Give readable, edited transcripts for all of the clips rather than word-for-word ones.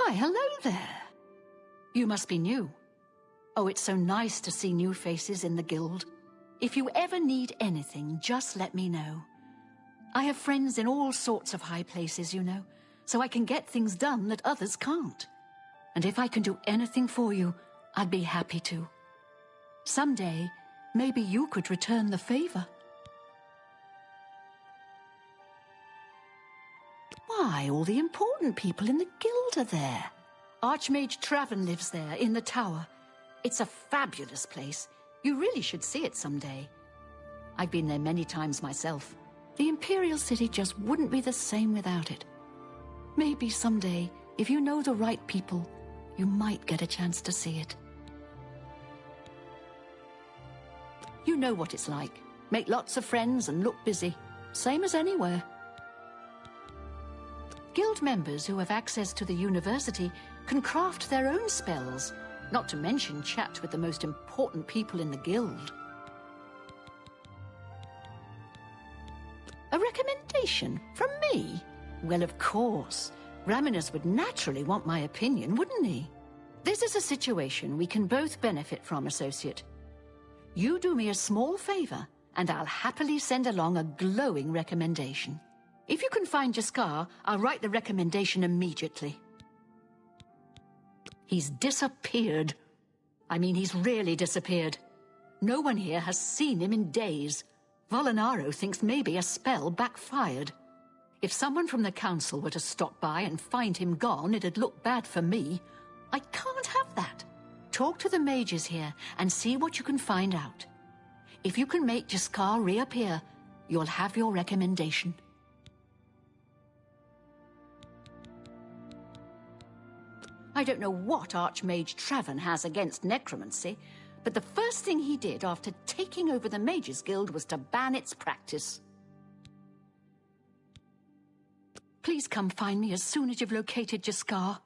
Why, hello there. You must be new. Oh, it's so nice to see new faces in the guild. If you ever need anything, just let me know. I have friends in all sorts of high places, you know, so I can get things done that others can't. And if I can do anything for you, I'd be happy to. Someday, maybe you could return the favor. Why, all the important people in the guild are there. Archmage Traven lives there, in the tower. It's a fabulous place. You really should see it someday. I've been there many times myself. The Imperial City just wouldn't be the same without it. Maybe someday, if you know the right people, you might get a chance to see it. You know what it's like. Make lots of friends and look busy. Same as anywhere. Guild members who have access to the university can craft their own spells, not to mention chat with the most important people in the guild. A recommendation from me? Well, of course. Raminus would naturally want my opinion, wouldn't he? This is a situation we can both benefit from, associate. You do me a small favor, and I'll happily send along a glowing recommendation. If you can find Jaskar, I'll write the recommendation immediately. He's disappeared. I mean, he's really disappeared. No one here has seen him in days. Volanaro thinks maybe a spell backfired. If someone from the council were to stop by and find him gone, it'd look bad for me. I can't have that. Talk to the mages here and see what you can find out. If you can make Jaskar reappear, you'll have your recommendation. I don't know what Archmage Traven has against necromancy, but the first thing he did after taking over the Mages Guild was to ban its practice. Please come find me as soon as you've located Jaskar.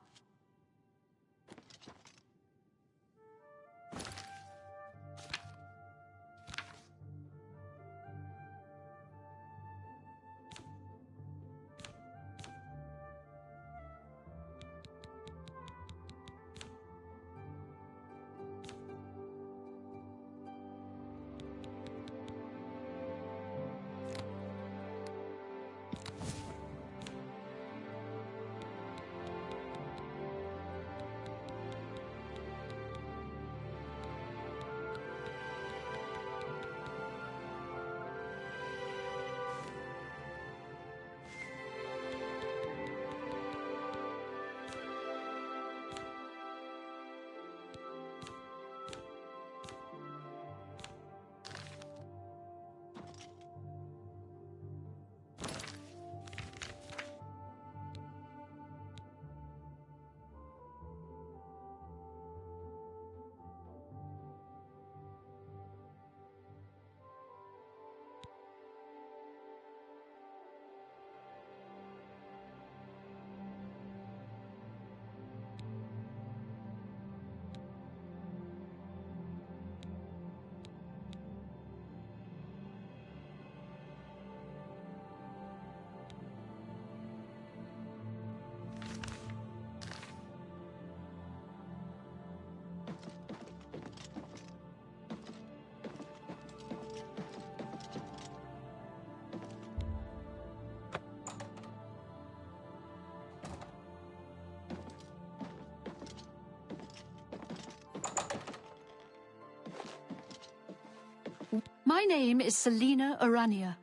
My name is Selena Arania.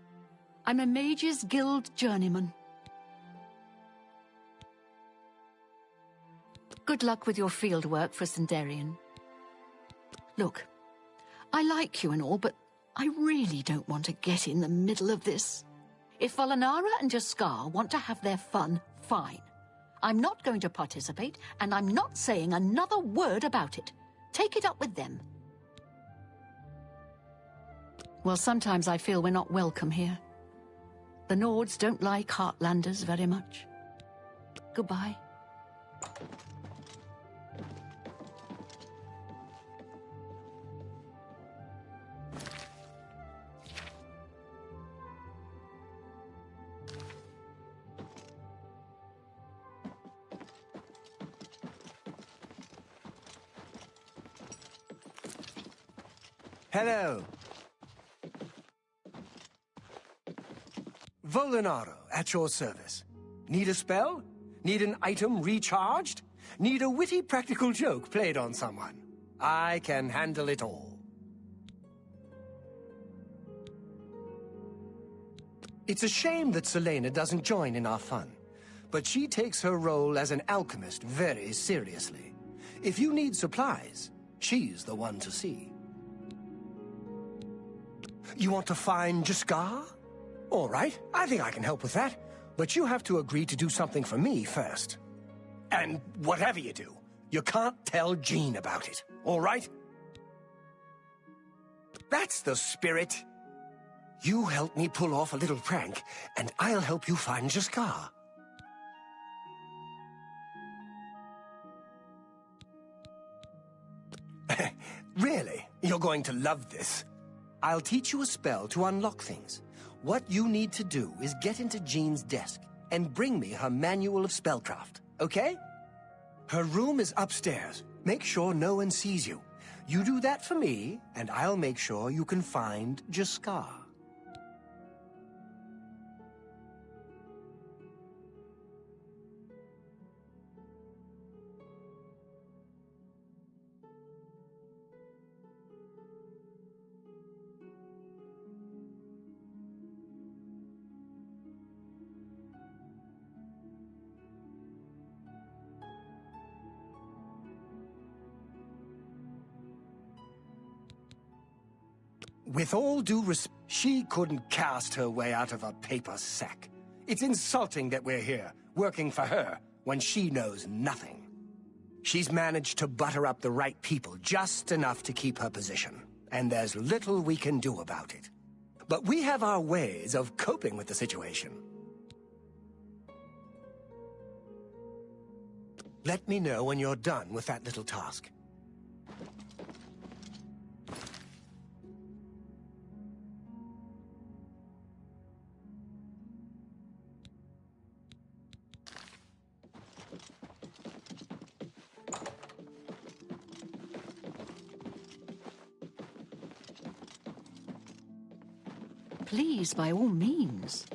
I'm a Mages Guild journeyman. Good luck with your field work for Sindarian. Look, I like you and all, but I really don't want to get in the middle of this. If Volanara and Jaskar want to have their fun, fine. I'm not going to participate, and I'm not saying another word about it. Take it up with them. Well, sometimes I feel we're not welcome here. The Nords don't like Heartlanders very much. Goodbye. Hello. Volinaro, at your service. Need a spell? Need an item recharged? Need a witty practical joke played on someone? I can handle it all. It's a shame that Selena doesn't join in our fun, but she takes her role as an alchemist very seriously. If you need supplies, she's the one to see. You want to find Jaskar? All right, I think I can help with that, but you have to agree to do something for me first. And whatever you do, you can't tell Jean about it, all right? That's the spirit. You help me pull off a little prank, and I'll help you find Jaskar. Really? You're going to love this. I'll teach you a spell to unlock things. What you need to do is get into Jean's desk and bring me her manual of spellcraft, okay? Her room is upstairs. Make sure no one sees you. You do that for me, and I'll make sure you can find Jaskar. With all due respect, she couldn't cast her way out of a paper sack. It's insulting that we're here, working for her, when she knows nothing. She's managed to butter up the right people just enough to keep her position, and there's little we can do about it. But we have our ways of coping with the situation. Let me know when you're done with that little task. Please, by all means.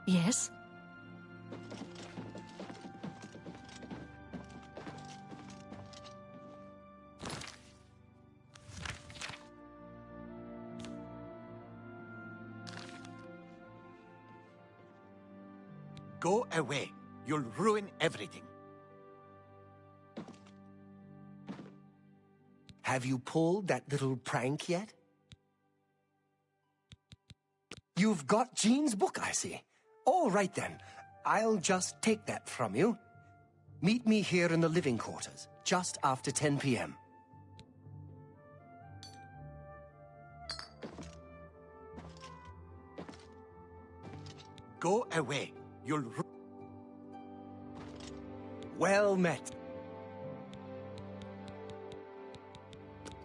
Yes? Go away. You'll ruin everything. Have you pulled that little prank yet? You've got Jean's book, I see. All right then. I'll just take that from you. Meet me here in the living quarters, just after 10 p.m. Go away. You'll Well met.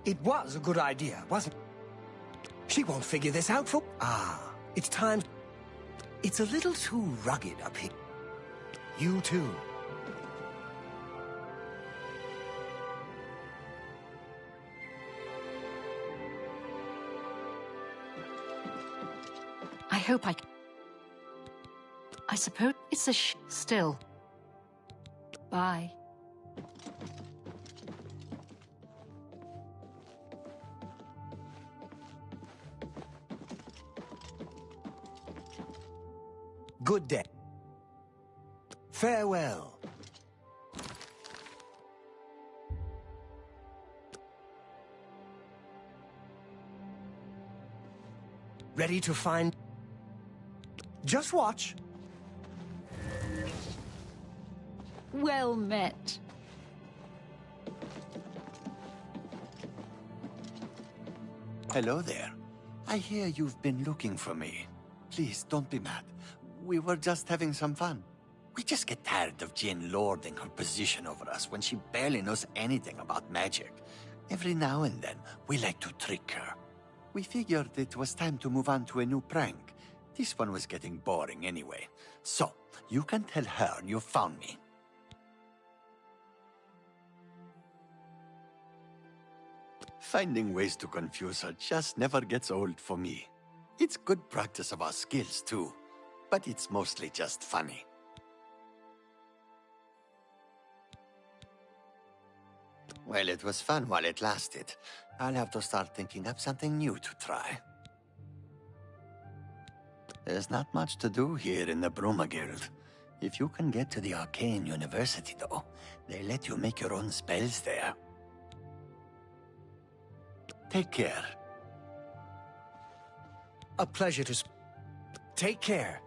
It was a good idea, wasn't it? She won't figure this out for... it's time... It's a little too rugged up here. You too. I hope I suppose it's a still. Bye. Good day. Farewell. Ready to find... Just watch. Well met. Hello there. I hear you've been looking for me. Please, don't be mad. We were just having some fun. We just get tired of Jin lording her position over us when she barely knows anything about magic. Every now and then, we like to trick her. We figured it was time to move on to a new prank. This one was getting boring anyway. So, you can tell her you found me. Finding ways to confuse her just never gets old for me. It's good practice of our skills, too. But it's mostly just funny. Well, it was fun while it lasted. I'll have to start thinking up something new to try. There's not much to do here in the Bruma Guild. If you can get to the Arcane University, though, they let you make your own spells there. Take care. A pleasure to... Take care.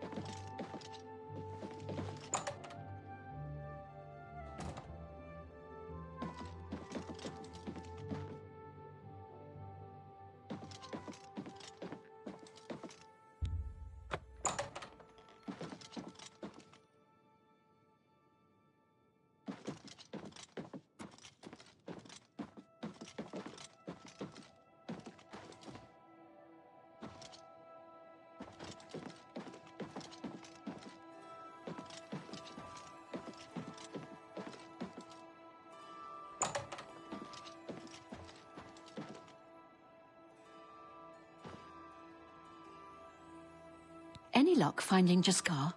Any luck finding Jaskar?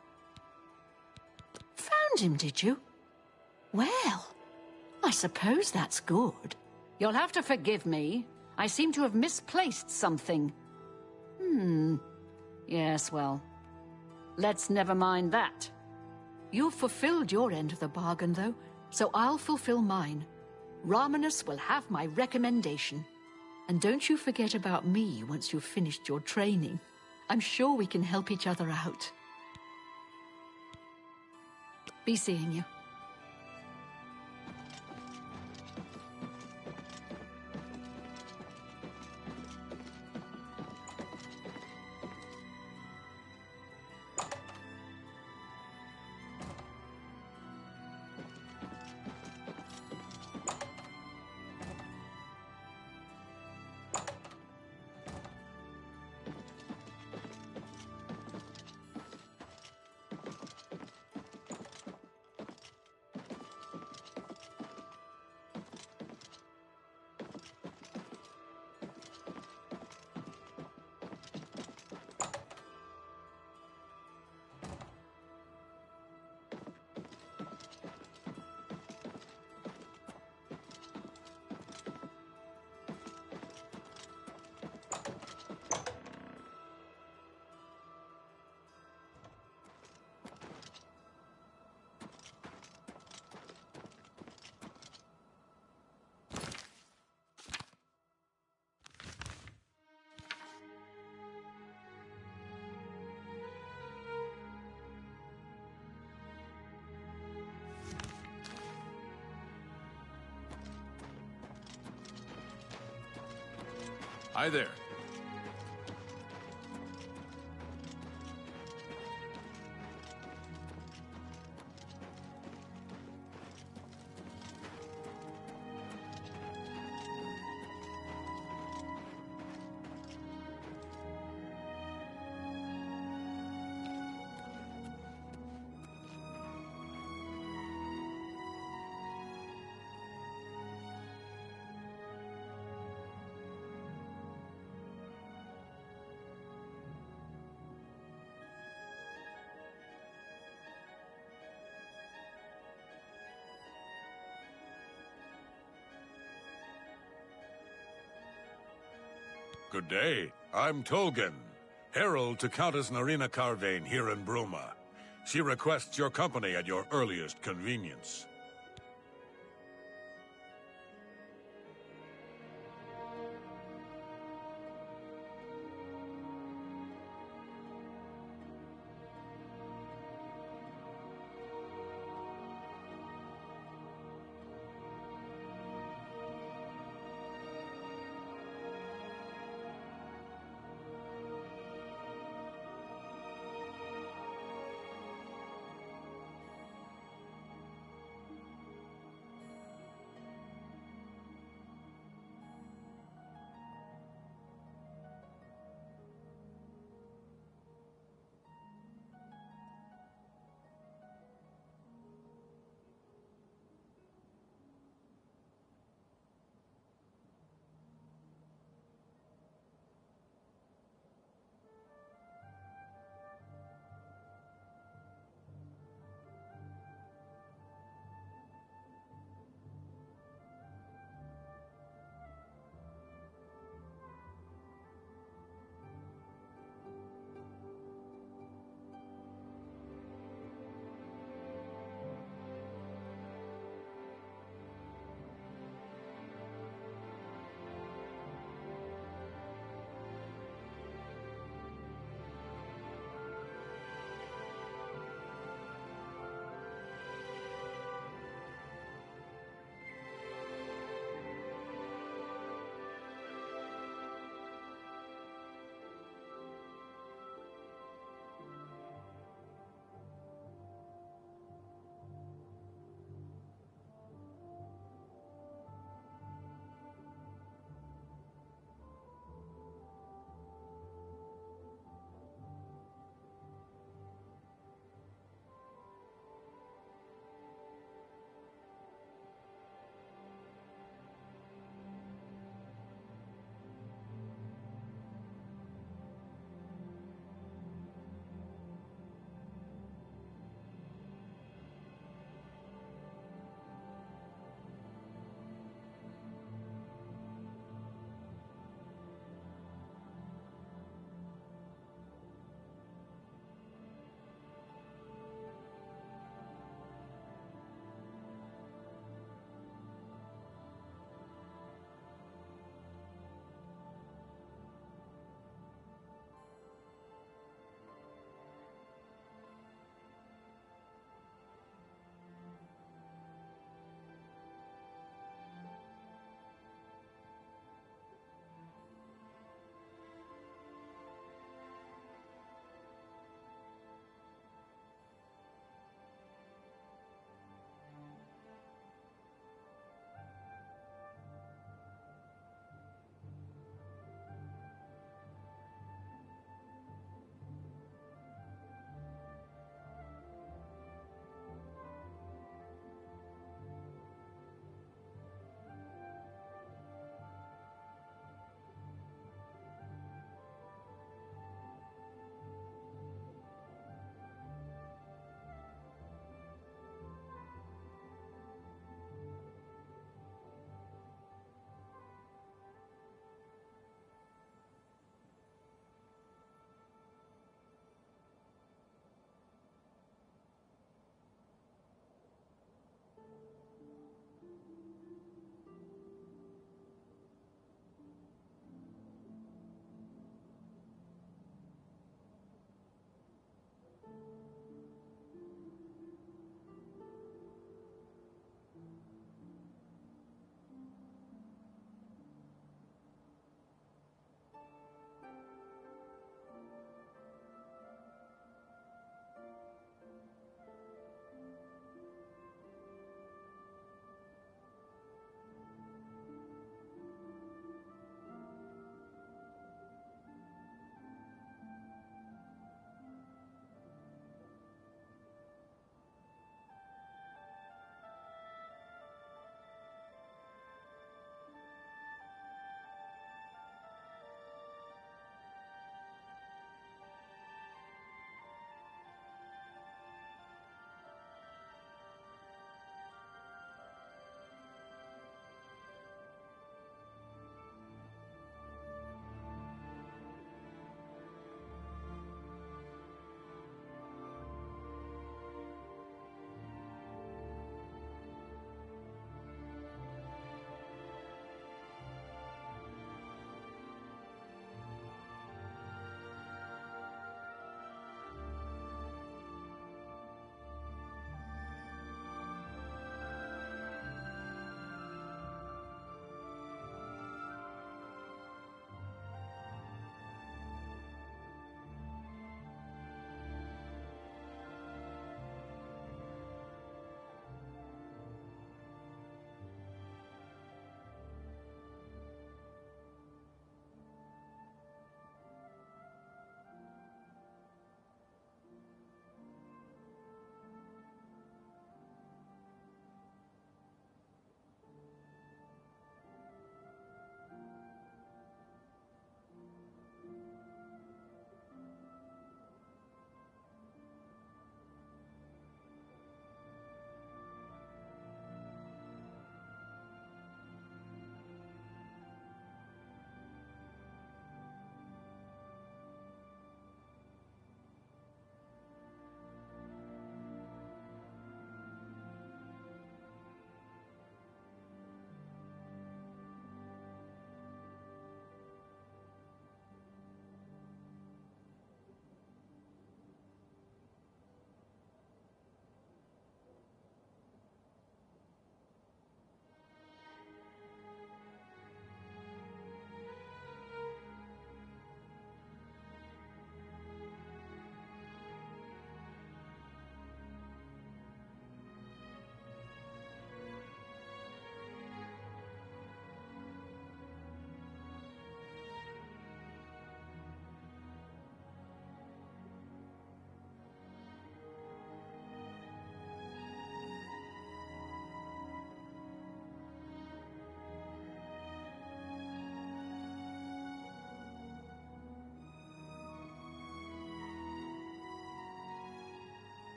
Found him, did you? Well, I suppose that's good. You'll have to forgive me. I seem to have misplaced something. Yes, well, let's never mind that. You've fulfilled your end of the bargain, though, so I'll fulfill mine. Ramanus will have my recommendation. And don't you forget about me once you've finished your training. I'm sure we can help each other out. Be seeing you. Hi there. Good day. I'm Tolgan, herald to Countess Narina Carvane here in Bruma. She requests your company at your earliest convenience.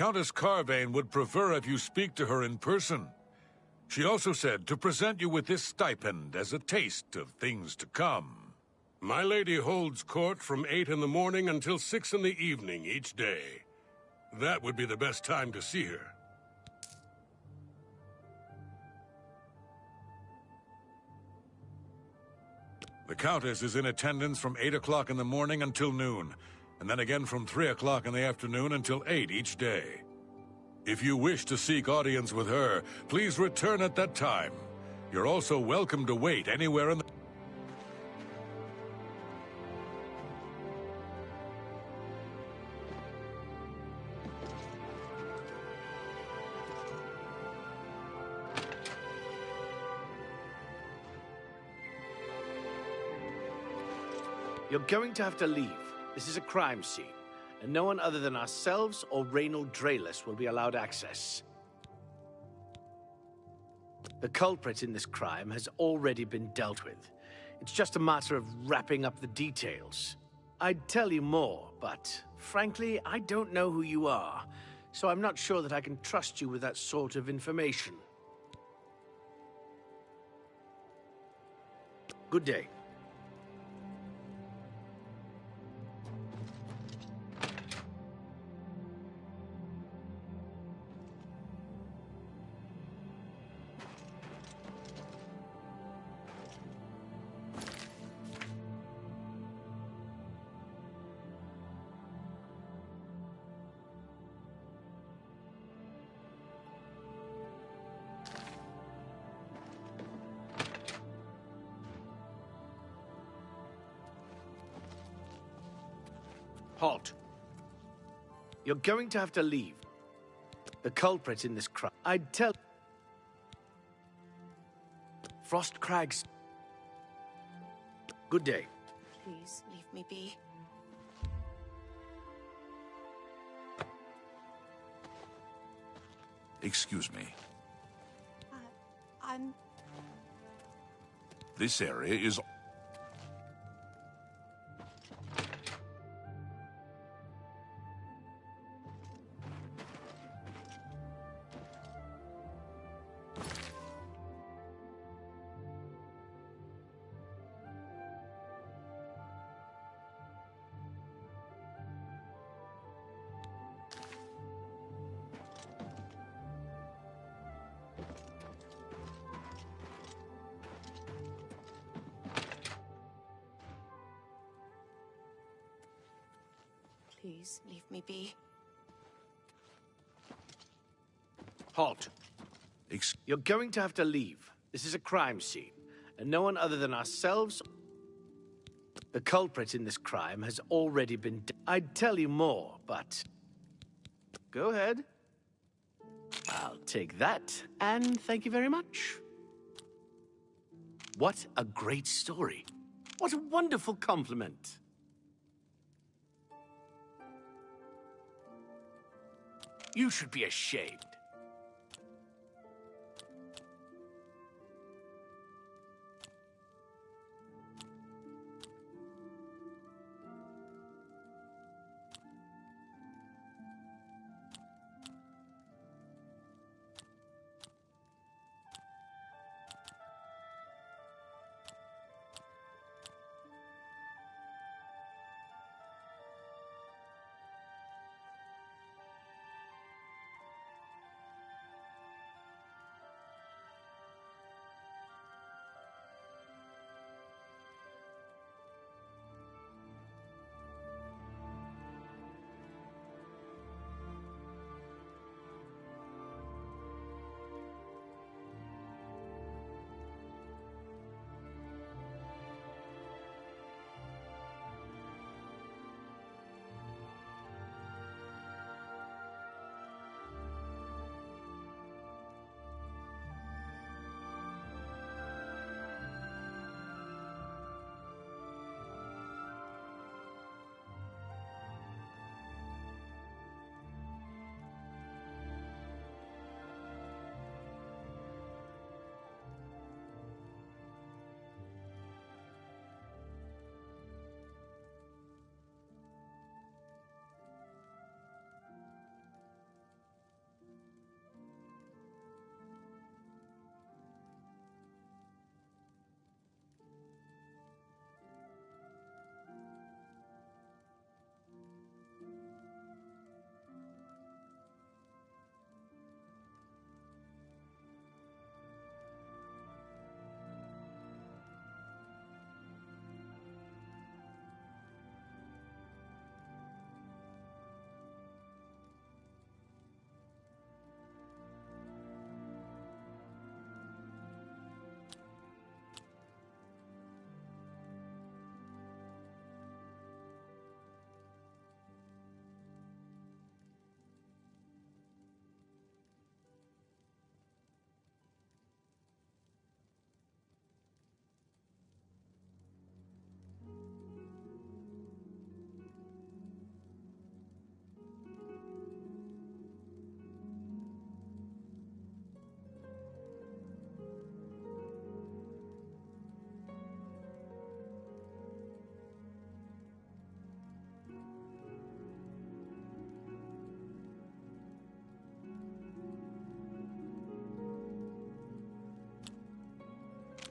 Countess Carvane would prefer if you speak to her in person. She also said to present you with this stipend as a taste of things to come. My lady holds court from 8 in the morning until 6 in the evening each day. That would be the best time to see her. The Countess is in attendance from 8 o'clock in the morning until noon, and then again from 3 o'clock in the afternoon until 8 each day. If you wish to seek audience with her, please return at that time. You're also welcome to wait anywhere in the... You're going to have to leave. This is a crime scene, and no one other than ourselves or Reynold Draelus will be allowed access. The culprit in this crime has already been dealt with. It's just a matter of wrapping up the details. I'd tell you more, but frankly, I don't know who you are, so I'm not sure that I can trust you with that sort of information. Good day. Halt. You're going to have to leave. The culprit in this crime. I'd tell... Frost Crags. Good day. Please leave me be. Excuse me. I'm... This area is... Please leave me be. Halt. You're going to have to leave. This is a crime scene, and no one other than ourselves... The culprit in this crime has already been... I'd tell you more, but... Go ahead. I'll take that, and thank you very much. What a great story. What a wonderful compliment. You should be ashamed.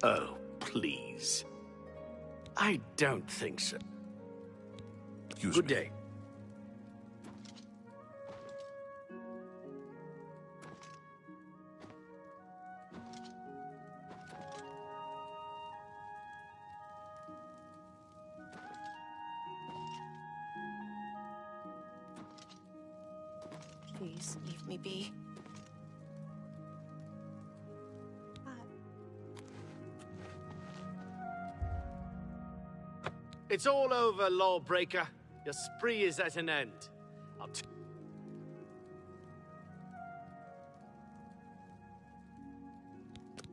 Oh, please. I don't think so. Excuse Good me. day. Please leave me be. It's all over, lawbreaker. Your spree is at an end.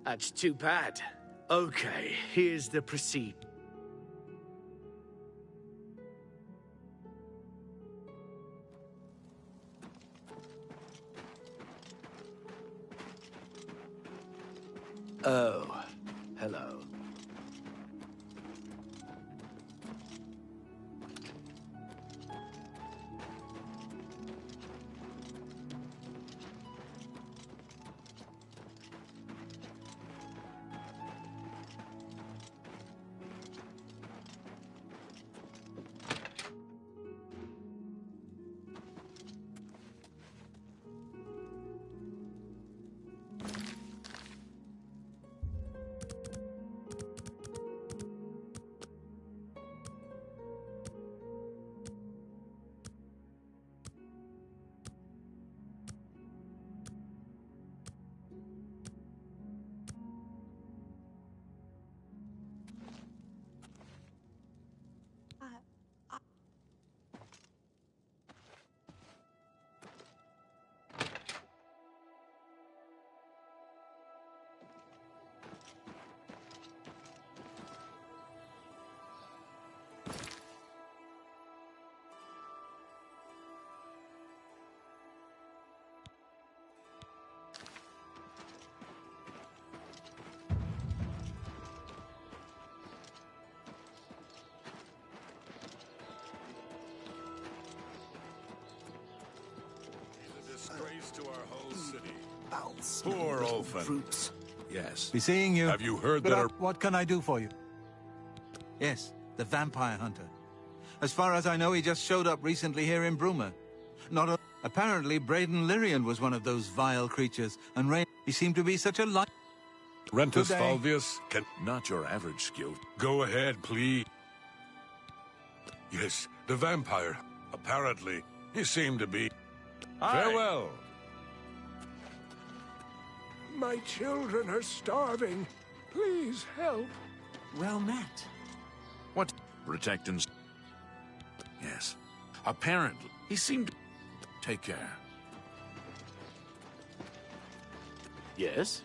That's too bad. Okay, here's the proceed. Oh, hello. Disgrace to our whole city. Bowels. Poor orphan. Fruits. Yes. Be seeing you. Have you heard But that? what can I do for you? Yes, the vampire hunter. As far as I know, he just showed up recently here in Bruma. Apparently, Braden Lyrian was one of those vile creatures, and he seemed to be such a light. Rentus Good day. Falvius can... Not your average skill. Go ahead, please. Yes, the vampire. Apparently, he seemed to be... Farewell. My children are starving. Please help. Well met. What? Protectance? Yes. Apparently, he seemed to... Take care. Yes?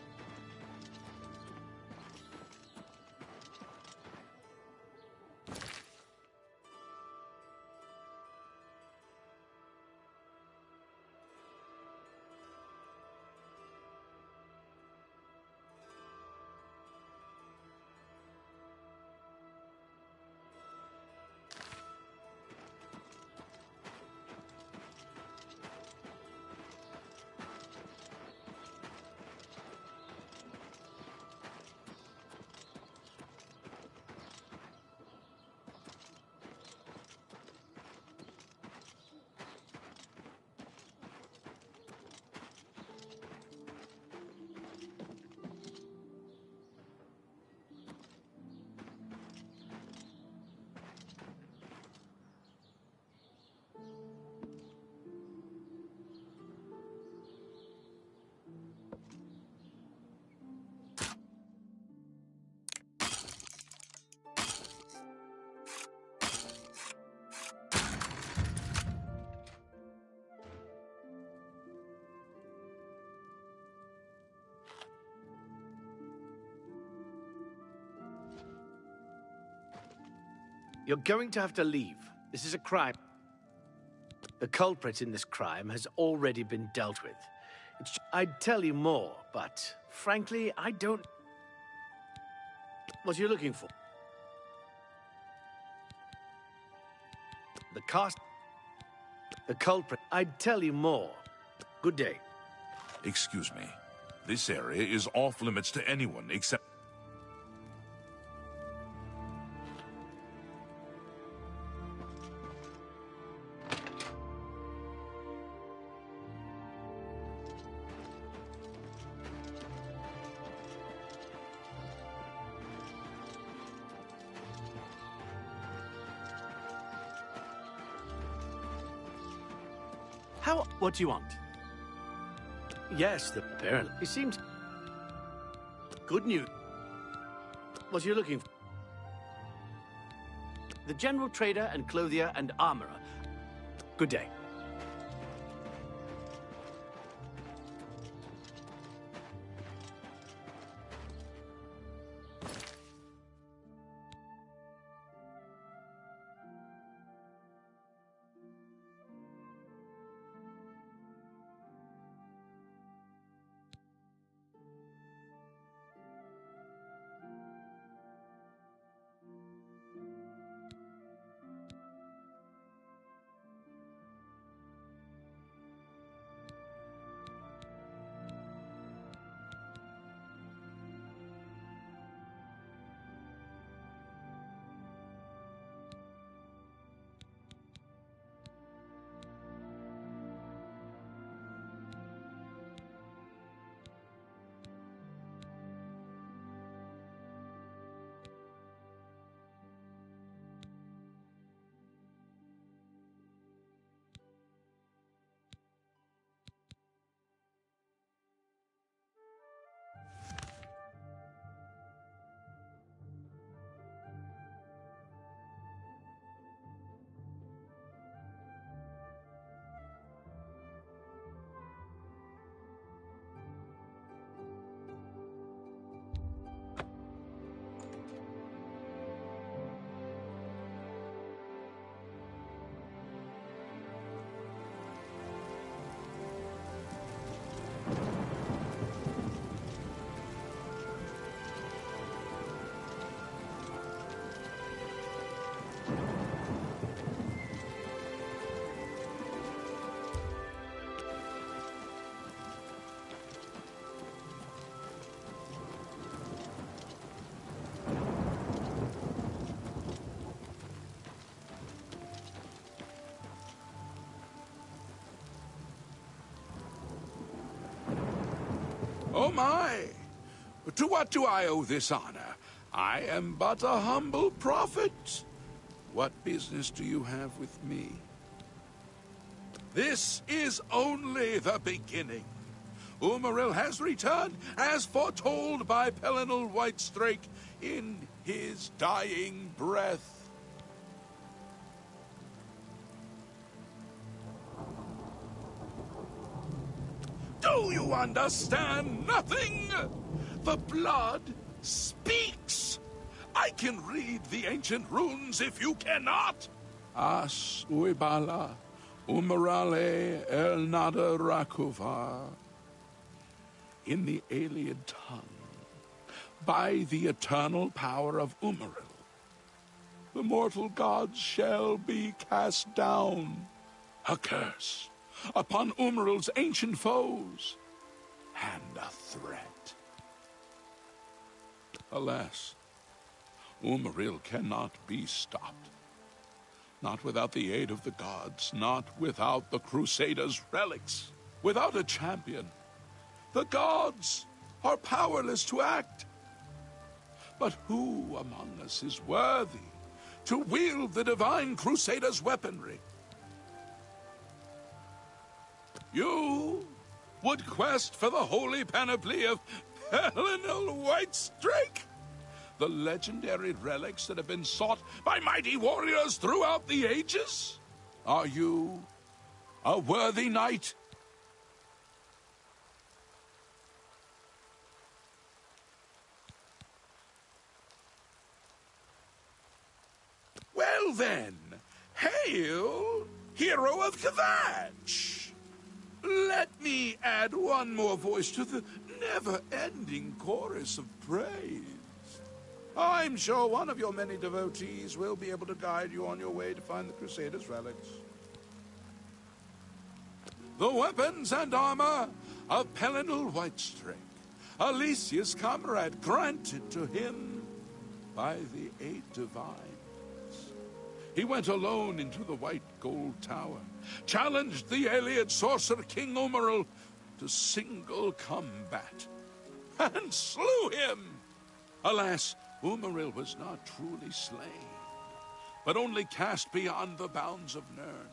You're going to have to leave. This is a crime. The culprit in this crime has already been dealt with. I'd tell you more, but frankly, I don't... What are you looking for? The culprit. I'd tell you more. Good day. Excuse me. This area is off limits to anyone except... What do you want? Yes, the parent. He seems... Good news. What are you looking for? The general trader and clothier and armorer. Good day. Oh my! To what do I owe this honor? I am but a humble prophet. What business do you have with me? This is only the beginning. Umaril has returned, as foretold by Pelinal Whitestrake in his dying breath. Do you understand nothing? The blood speaks. I can read the ancient runes if you cannot. As uibala, umarale el nada rakuva. In the alien tongue, by the eternal power of Umaril, the mortal gods shall be cast down. A curse upon Umaril's ancient foes, and a threat. Alas, Umaril cannot be stopped. Not without the aid of the gods, not without the Crusaders' relics, without a champion. The gods are powerless to act. But who among us is worthy to wield the divine Crusaders' weaponry? You would quest for the holy panoply of Pelinal Whitestrake? The legendary relics that have been sought by mighty warriors throughout the ages? Are you a worthy knight? Well then, hail, hero of Kvatch! Let me add one more voice to the never-ending chorus of praise. I'm sure one of your many devotees will be able to guide you on your way to find the Crusaders' relics. The weapons and armor of Pelinal Whitestrake, Alicia's comrade, granted to him by the eight divines. He went alone into the White Gold Tower, challenged the alien sorcerer King Umaril to single combat, and slew him. Alas, Umaril was not truly slain, but only cast beyond the bounds of Nirn.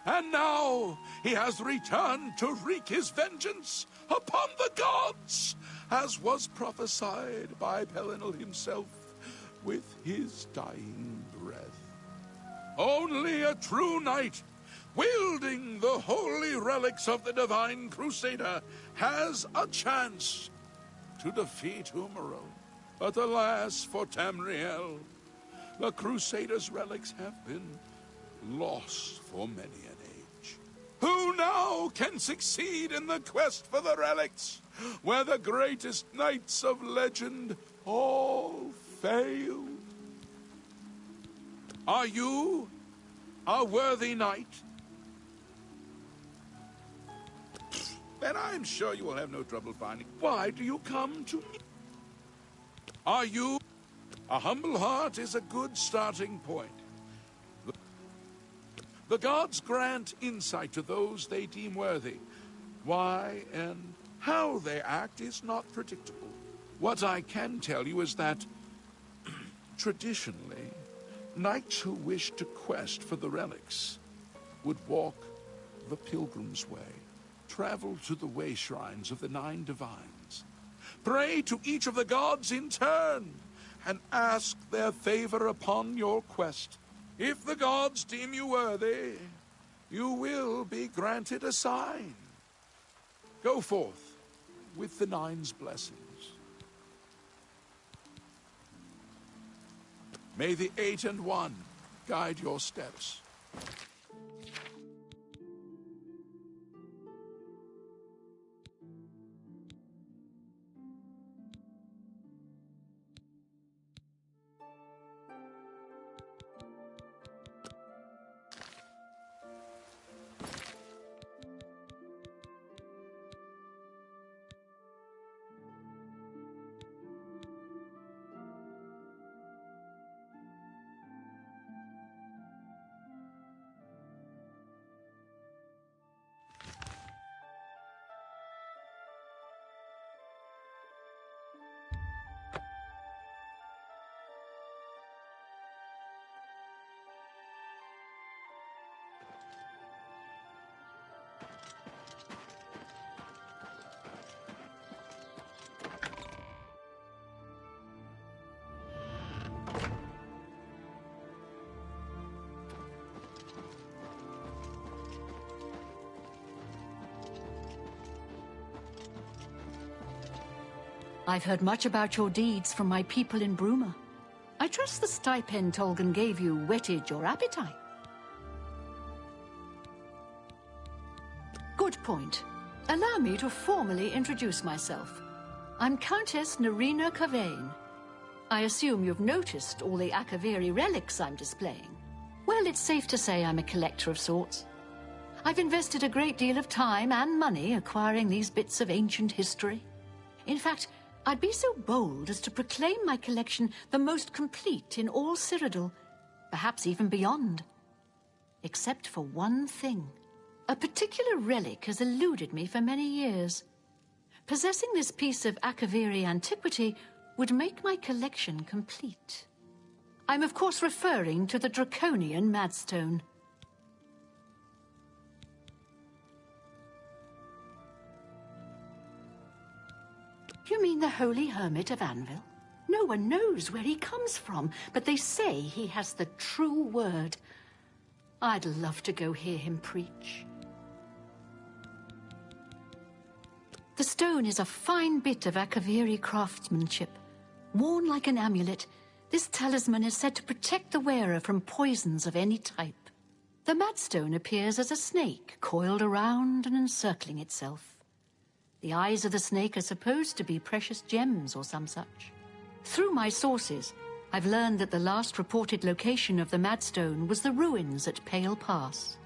And now he has returned to wreak his vengeance upon the gods, as was prophesied by Pelinal himself with his dying breath. Only a true knight, wielding the holy relics of the Divine Crusader, has a chance to defeat Umaril. But alas for Tamriel, the Crusader's relics have been lost for many an age. Who now can succeed in the quest for the relics, where the greatest knights of legend all failed? Are you a worthy knight? Then I'm sure you will have no trouble finding. Why do you come to me? Are you? A humble heart is a good starting point. The gods grant insight to those they deem worthy. Why and how they act is not predictable. What I can tell you is that, traditionally, knights who wish to quest for the relics would walk the pilgrim's way, travel to the way shrines of the 9 divines, pray to each of the gods in turn, and ask their favor upon your quest. If the gods deem you worthy, you will be granted a sign. Go forth with the 9's blessings. May the 8 and 1 guide your steps. I've heard much about your deeds from my people in Bruma. I trust the stipend Tolgan gave you whetted your appetite. Good point. Allow me to formally introduce myself. I'm Countess Nerina Cavain. I assume you've noticed all the Akaviri relics I'm displaying. Well, it's safe to say I'm a collector of sorts. I've invested a great deal of time and money acquiring these bits of ancient history. In fact, I'd be so bold as to proclaim my collection the most complete in all Cyrodiil, perhaps even beyond. Except for one thing. A particular relic has eluded me for many years. Possessing this piece of Akaviri antiquity would make my collection complete. I'm of course referring to the Draconian Madstone. You mean the Holy Hermit of Anvil? No one knows where he comes from, but they say he has the true word. I'd love to go hear him preach. The stone is a fine bit of Akaviri craftsmanship. Worn like an amulet, this talisman is said to protect the wearer from poisons of any type. The Madstone appears as a snake, coiled around and encircling itself. The eyes of the snake are supposed to be precious gems or some such. Through my sources, I've learned that the last reported location of the Madstone was the ruins at Pale Pass.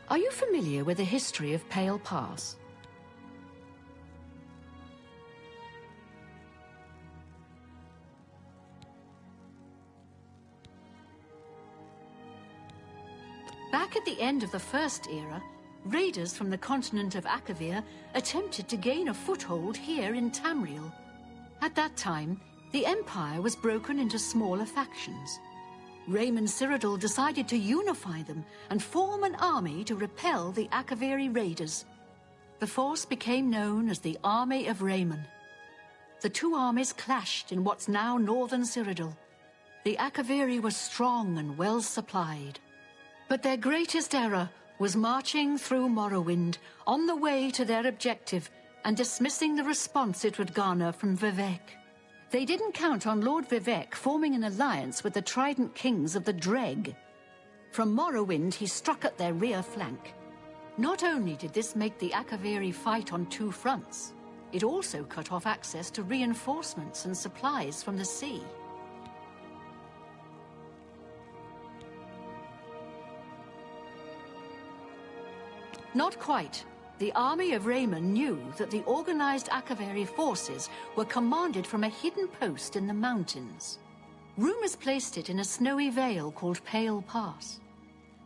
Are you familiar with the history of Pale Pass? Back at the end of the First Era, raiders from the continent of Akavir attempted to gain a foothold here in Tamriel. At that time, the Empire was broken into smaller factions. Raymond Cyrodiil decided to unify them and form an army to repel the Akaviri raiders. The force became known as the Army of Raymond. The two armies clashed in what's now northern Cyrodiil. The Akaviri were strong and well supplied. But their greatest error was marching through Morrowind on the way to their objective and dismissing the response it would garner from Vivec. They didn't count on Lord Vivec forming an alliance with the Trident Kings of the Dreg. From Morrowind, he struck at their rear flank. Not only did this make the Akaviri fight on two fronts, it also cut off access to reinforcements and supplies from the sea. Not quite. The army of Raymond knew that the organized Akaviri forces were commanded from a hidden post in the mountains. Rumors placed it in a snowy vale called Pale Pass.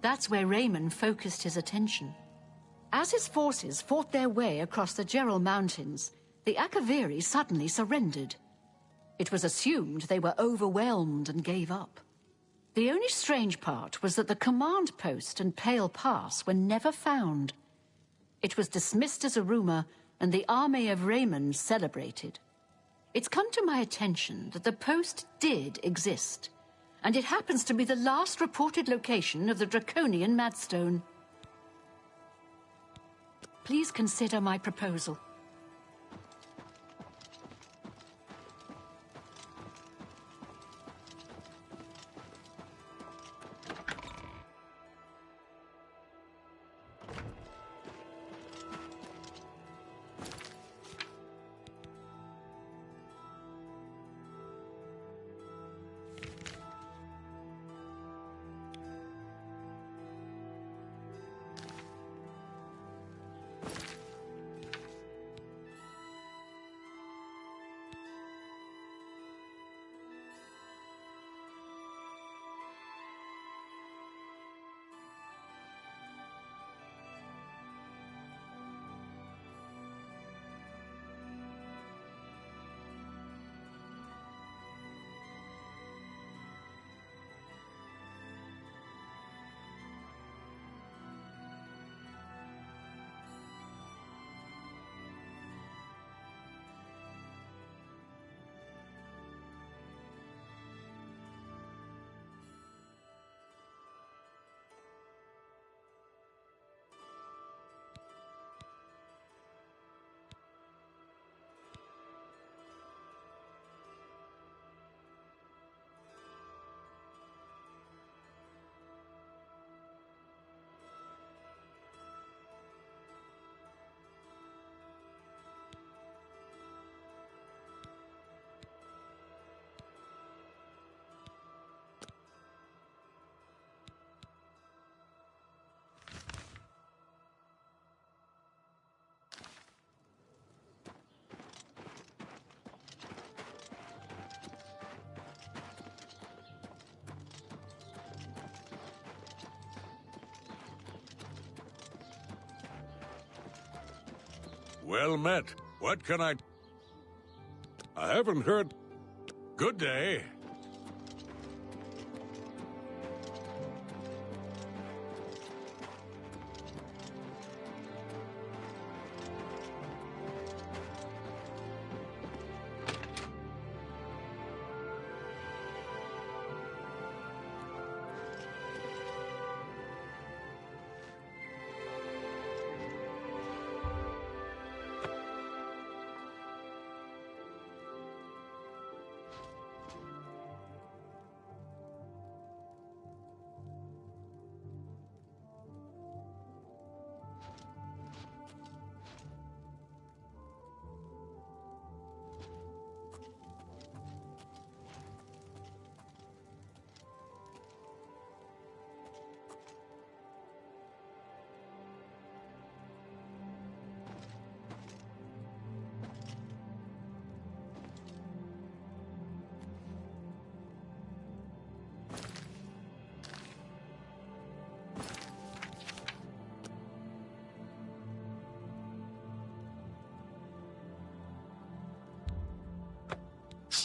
That's where Raymond focused his attention. As his forces fought their way across the Gerald Mountains, the Akaviri suddenly surrendered. It was assumed they were overwhelmed and gave up. The only strange part was that the command post and Pale Pass were never found. It was dismissed as a rumor, and the army of Raymond celebrated. It's come to my attention that the post did exist, and it happens to be the last reported location of the Draconian Madstone. Please consider my proposal. Well met. What can I haven't heard. Good day.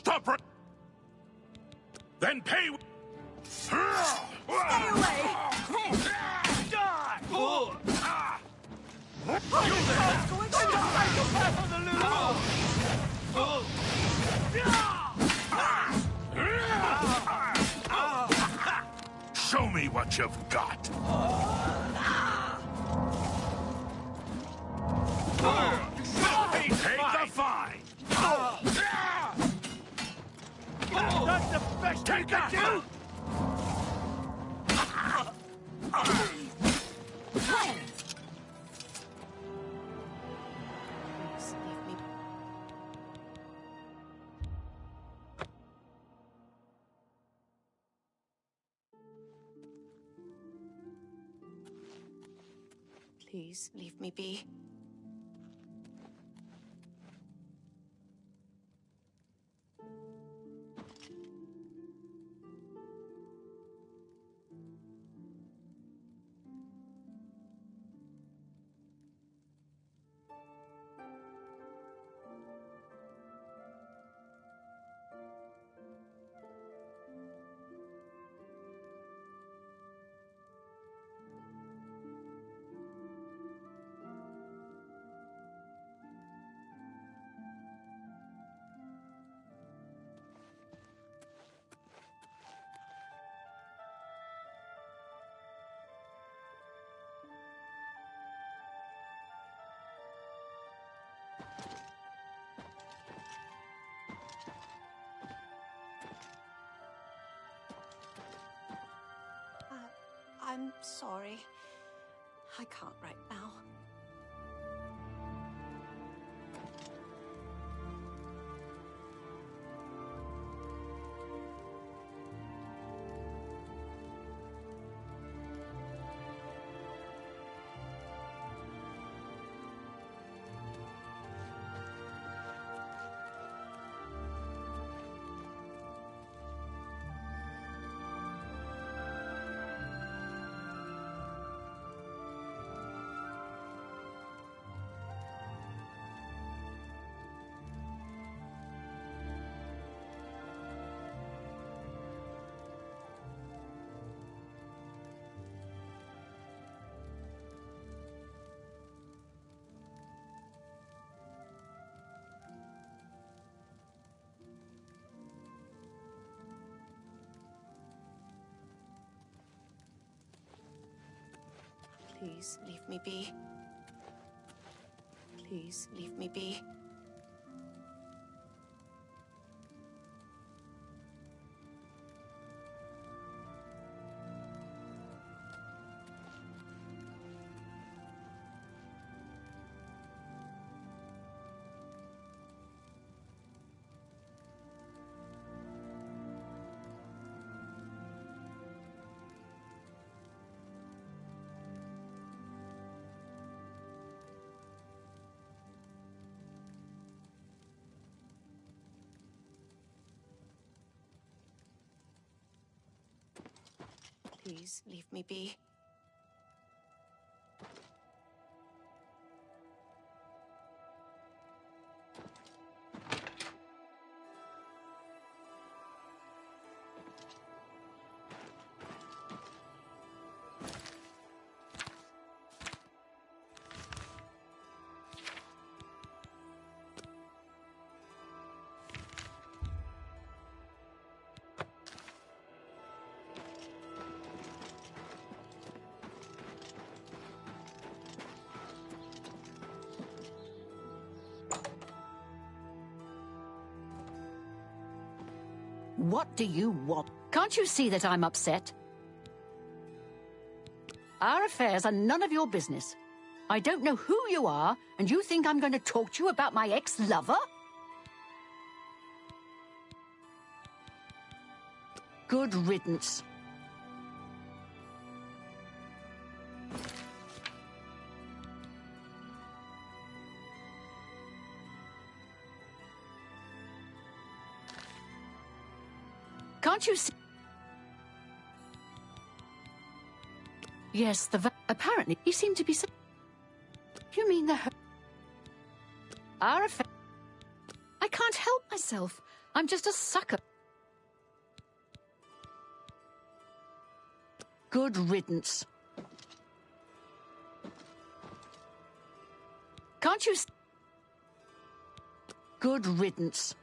Stop it! Then pay! Stay away! Die! Show me what you've got. Take the fine. That's the best I can do! Please leave me. Please leave me be. I'm sorry. I can't right now. Please leave me be. Please leave me be. Please leave me be. What do you want? Can't you see that I'm upset? Our affairs are none of your business. I don't know who you are, and you think I'm going to talk to you about my ex-lover? Good riddance. Can't you see? Yes, apparently he seemed to be so... You mean our affair? I can't help myself. I'm just a sucker. Good riddance. Can't you... Good riddance.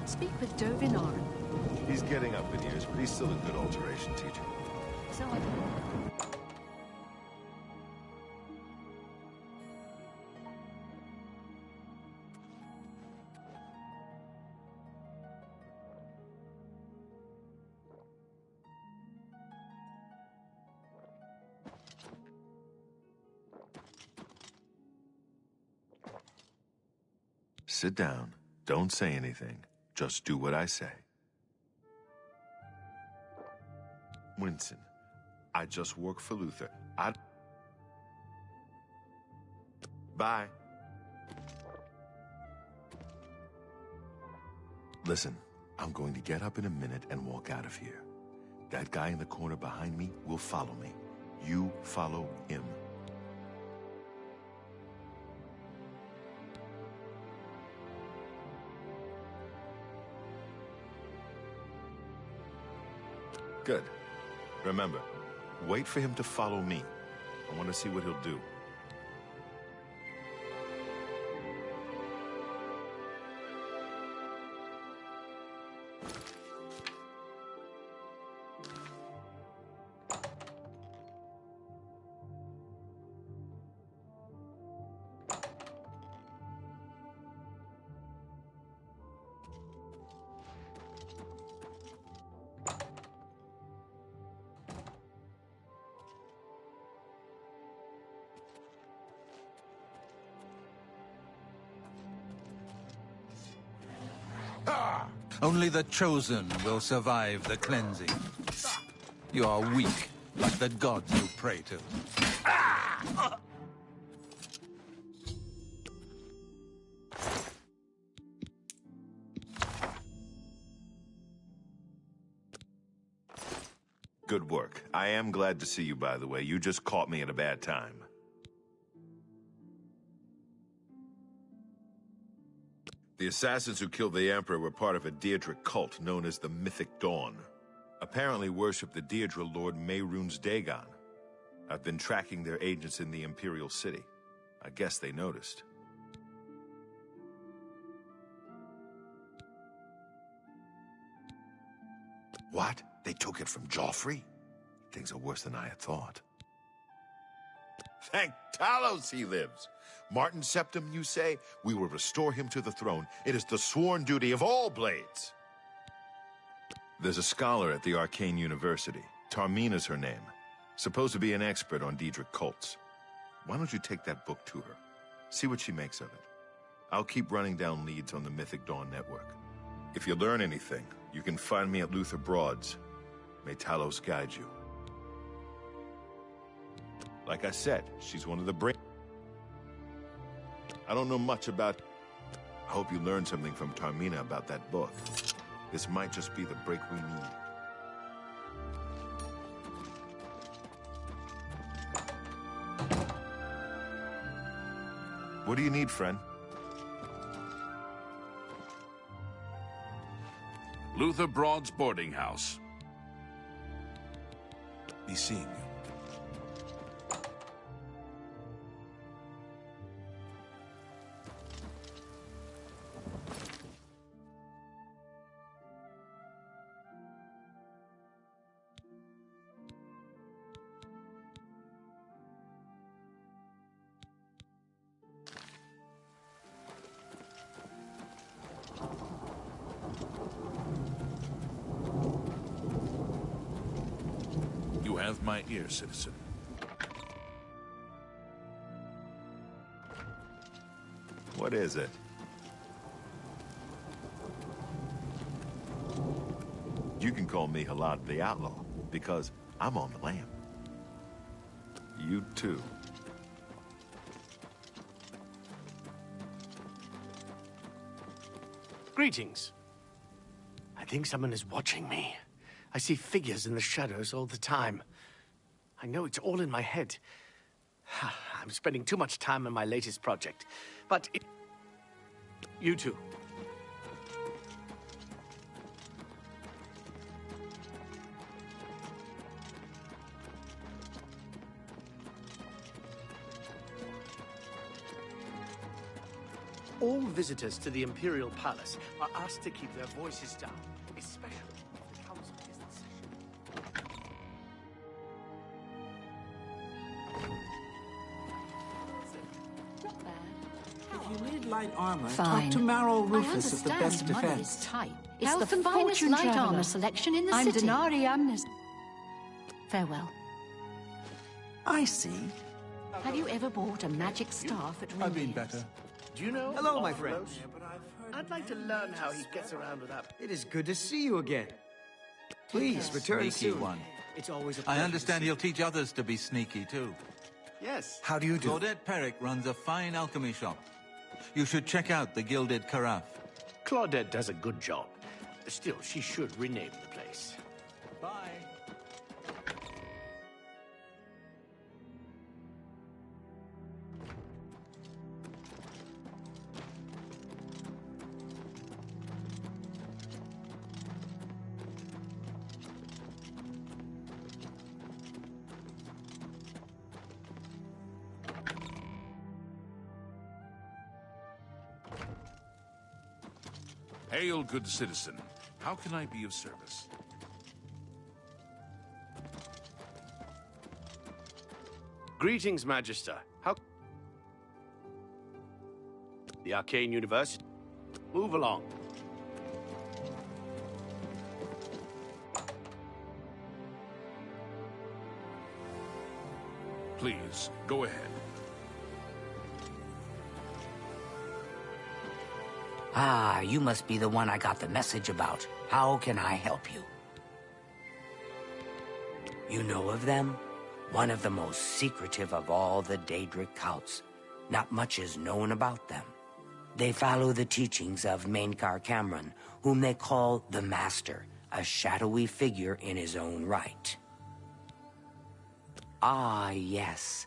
Speak with Dovinaran. He's getting up in years, but he's still a good alteration teacher. So I... Sit down. Don't say anything. Just do what I say. Winston, I just work for Luther. Bye. Listen, I'm going to get up in a minute and walk out of here. That guy in the corner behind me will follow me. You follow him. Good. Remember, wait for him to follow me. I want to see what he'll do. Only the chosen will survive the cleansing. You are weak, like the gods you pray to. Good work. I am glad to see you, by the way. You just caught me at a bad time. The assassins who killed the Emperor were part of a Daedric cult known as the Mythic Dawn. Apparently worship the Deirdre Lord Mehrunes Dagon. I've been tracking their agents in the Imperial City. I guess they noticed. What? They took it from Joffrey? Things are worse than I had thought. Thank Talos he lives. Martin Septim, you say? We will restore him to the throne. It is the sworn duty of all blades. There's a scholar at the Arcane University. Tarmina's her name. Supposed to be an expert on Daedric cults. Why don't you take that book to her? See what she makes of it. I'll keep running down leads on the Mythic Dawn network. If you learn anything, you can find me at Luther Broad's. May Talos guide you. Like I said, she's one of the I don't know much about... I hope you learned something from Carmina about that book. This might just be the break we need. What do you need, friend? Luther Broad's boarding house. Be seeing you. You have my ear, citizen. What is it? You can call me Halad the Outlaw, because I'm on the lam. You too. Greetings. I think someone is watching me. I see figures in the shadows all the time. I know it's all in my head. I'm spending too much time on my latest project. But you too. All visitors to the Imperial Palace are asked to keep their voices down, especially if the Council is in session. Not bad. If you need light armor, Fine. talk to Marrow I Rufus of the understand Best money Defense. is tight. It's Health the and finest fortune light traveler. armor selection in the I'm city. Denari Amnes. Farewell. I see. Have you ever bought a magic staff at I've been Ringleaders? better. Do you know? Hello, my friend. I'd like to learn how he gets around without. It is good to see you again. Please return Sneaky soon. one. It's always a I pleasure understand to he'll teach others to be sneaky, too. Yes. How do you do? Claudette Perrick runs a fine alchemy shop. You should check out the Gilded Carafe. Claudette does a good job. Still, she should rename the place. Bye. Hail, good citizen. How can I be of service? Greetings, Magister. How... The Arcane University. Move along. Please, go ahead. Ah, you must be the one I got the message about. How can I help you? You know of them? One of the most secretive of all the Daedric cults. Not much is known about them. They follow the teachings of Mainkar Cameron, whom they call the Master, a shadowy figure in his own right. Ah, yes.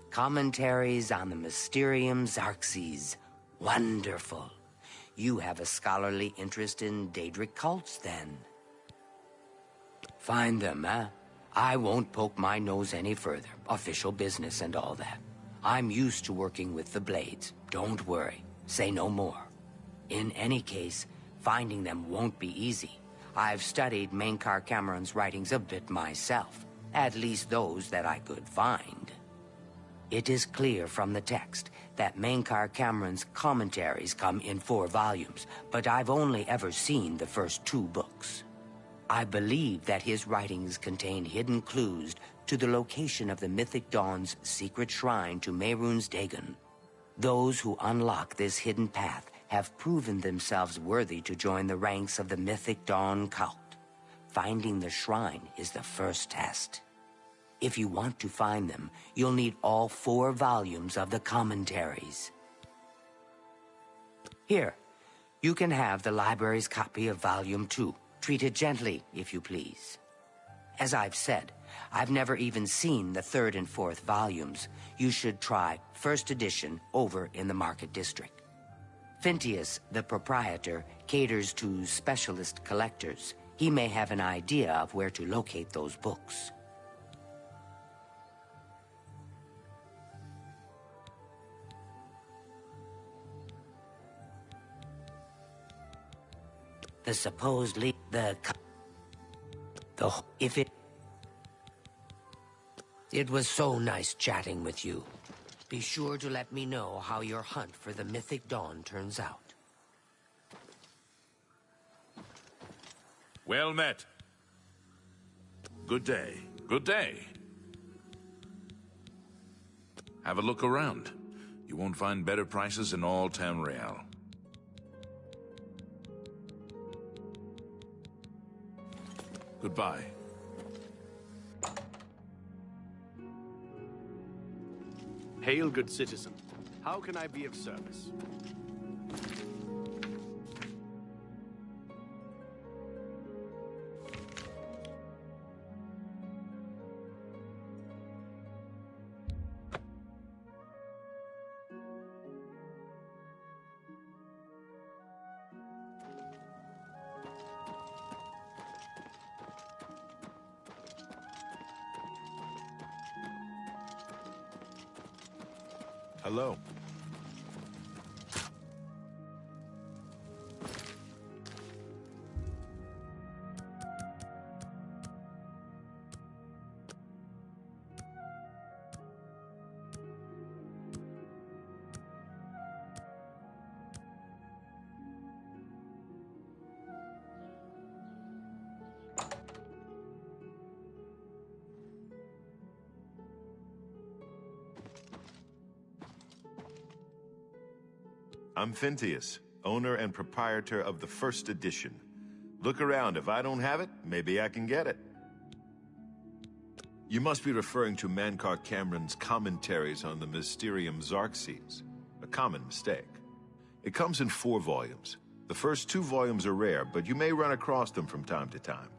Commentaries on the Mysterium Xarxes. Wonderful. You have a scholarly interest in Daedric cults, then? Find them, eh? I won't poke my nose any further. Official business and all that. I'm used to working with the Blades. Don't worry. Say no more. In any case, finding them won't be easy. I've studied Mainkar Cameron's writings a bit myself. At least those that I could find. It is clear from the text that Mainkar Cameron's commentaries come in 4 volumes, but I've only ever seen the first 2 books. I believe that his writings contain hidden clues to the location of the Mythic Dawn's secret shrine to Mehrunes Dagon. Those who unlock this hidden path have proven themselves worthy to join the ranks of the Mythic Dawn cult. Finding the shrine is the first test. If you want to find them, you'll need all 4 volumes of the commentaries. Here, you can have the library's copy of Volume 2. Treat it gently, if you please. As I've said, I've never even seen the 3rd and 4th volumes. You should try first edition over in the Market District. Phintius, the proprietor, caters to specialist collectors. He may have an idea of where to locate those books. The supposedly It was so nice chatting with you. Be sure to let me know how your hunt for the Mythic Dawn turns out. Well met. Good day. Good day. Have a look around. You won't find better prices in all Tamriel. Goodbye. Hail, good citizen. How can I be of service? Hello. I'm Phintius, owner and proprietor of the first edition. Look around. If I don't have it, maybe I can get it. You must be referring to Mankar Cameron's commentaries on the Mysterium Xarxes. A common mistake. It comes in 4 volumes. The first 2 volumes are rare, but you may run across them from time to time.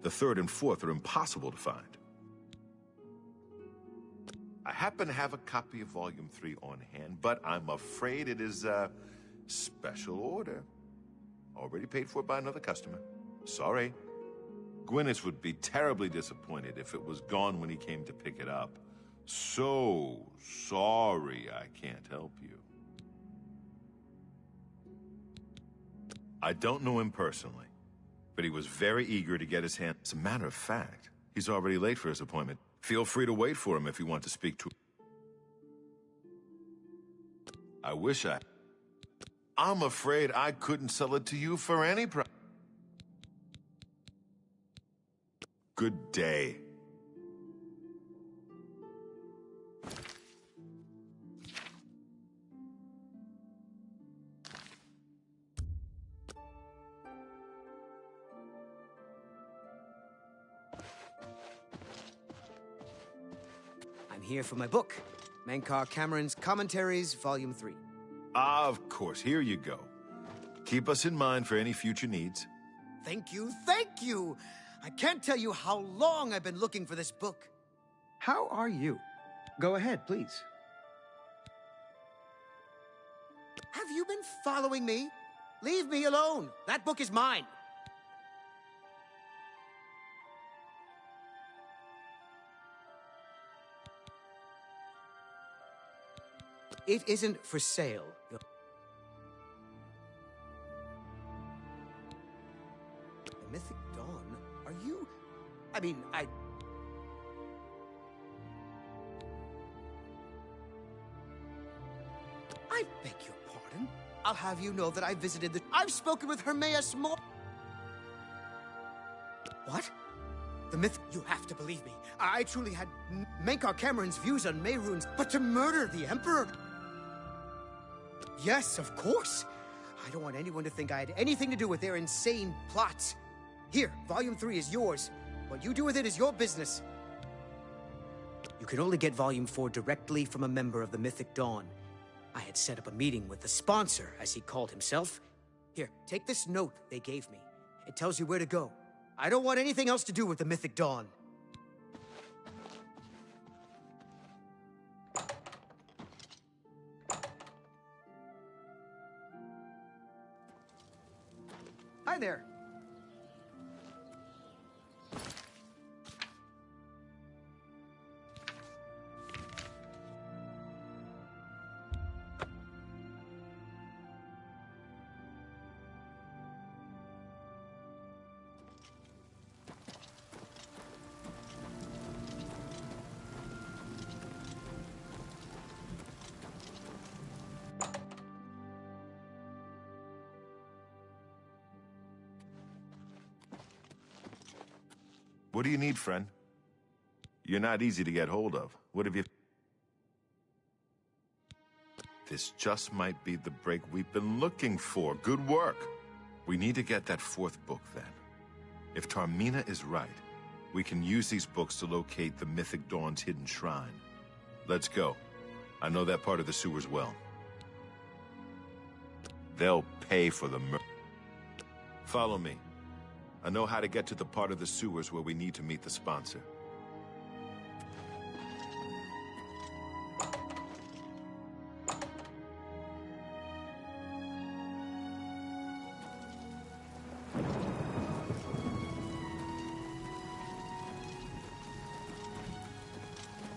The 3rd and 4th are impossible to find. I happen to have a copy of Volume 3 on hand, but I'm afraid it is a special order. Already paid for by another customer. Sorry. Gwyneth would be terribly disappointed if it was gone when he came to pick it up. So sorry I can't help you. I don't know him personally, but he was very eager to get his hand. As a matter of fact, he's already late for his appointment. Feel free to wait for him if you want to speak to him. I wish I'm afraid I couldn't sell it to you for any price. Good day. I'm here for my book, Mankar Cameron's Commentaries, Volume 3. Of course, here you go. Keep us in mind for any future needs. Thank you, thank you! I can't tell you how long I've been looking for this book. How are you? Go ahead, please. Have you been following me? Leave me alone. That book is mine. It isn't for sale. The Mythic Dawn? Are you... I beg your pardon? I'll have you know that I visited the... I've spoken with Hermaeus more... What? The myth... You have to believe me. I truly had Mankar Cameron's views on Mehrunes, but to murder the Emperor... Yes, of course. I don't want anyone to think I had anything to do with their insane plots. Here, Volume 3 is yours. What you do with it is your business. You can only get Volume 4 directly from a member of the Mythic Dawn. I had set up a meeting with the sponsor, as he called himself. Here, take this note they gave me. It tells you where to go. I don't want anything else to do with the Mythic Dawn. Hi there. What do you need, friend? You're not easy to get hold of. What have you... This just might be the break we've been looking for. Good work. We need to get that 4th book, then. If Tarmina is right, we can use these books to locate the Mythic Dawn's hidden shrine. Let's go. I know that part of the sewers well. They'll pay for the murder. Follow me. I know how to get to the part of the sewers where we need to meet the sponsor.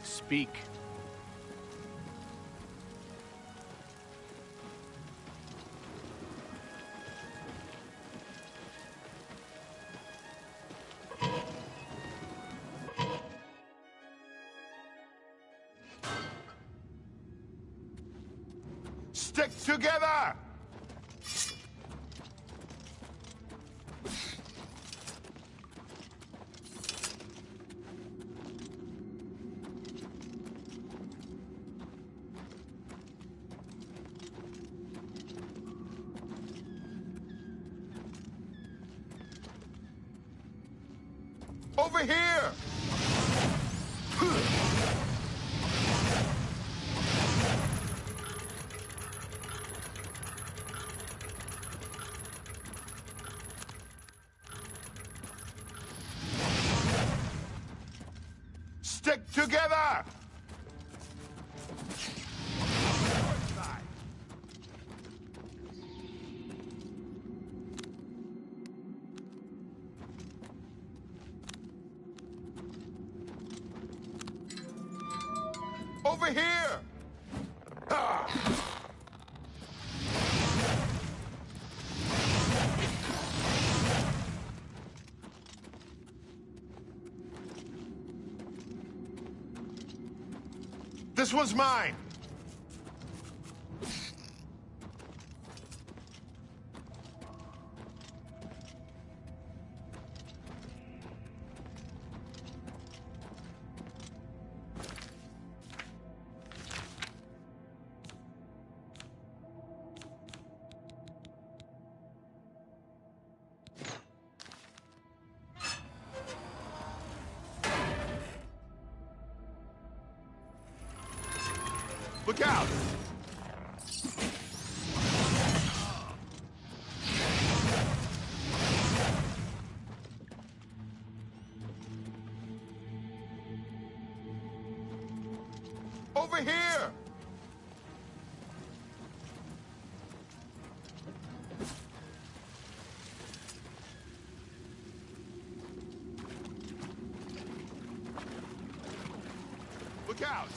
Speak. Stick together! Over here! Stick together! Over here! This one's mine! Look out! Over here! Look out!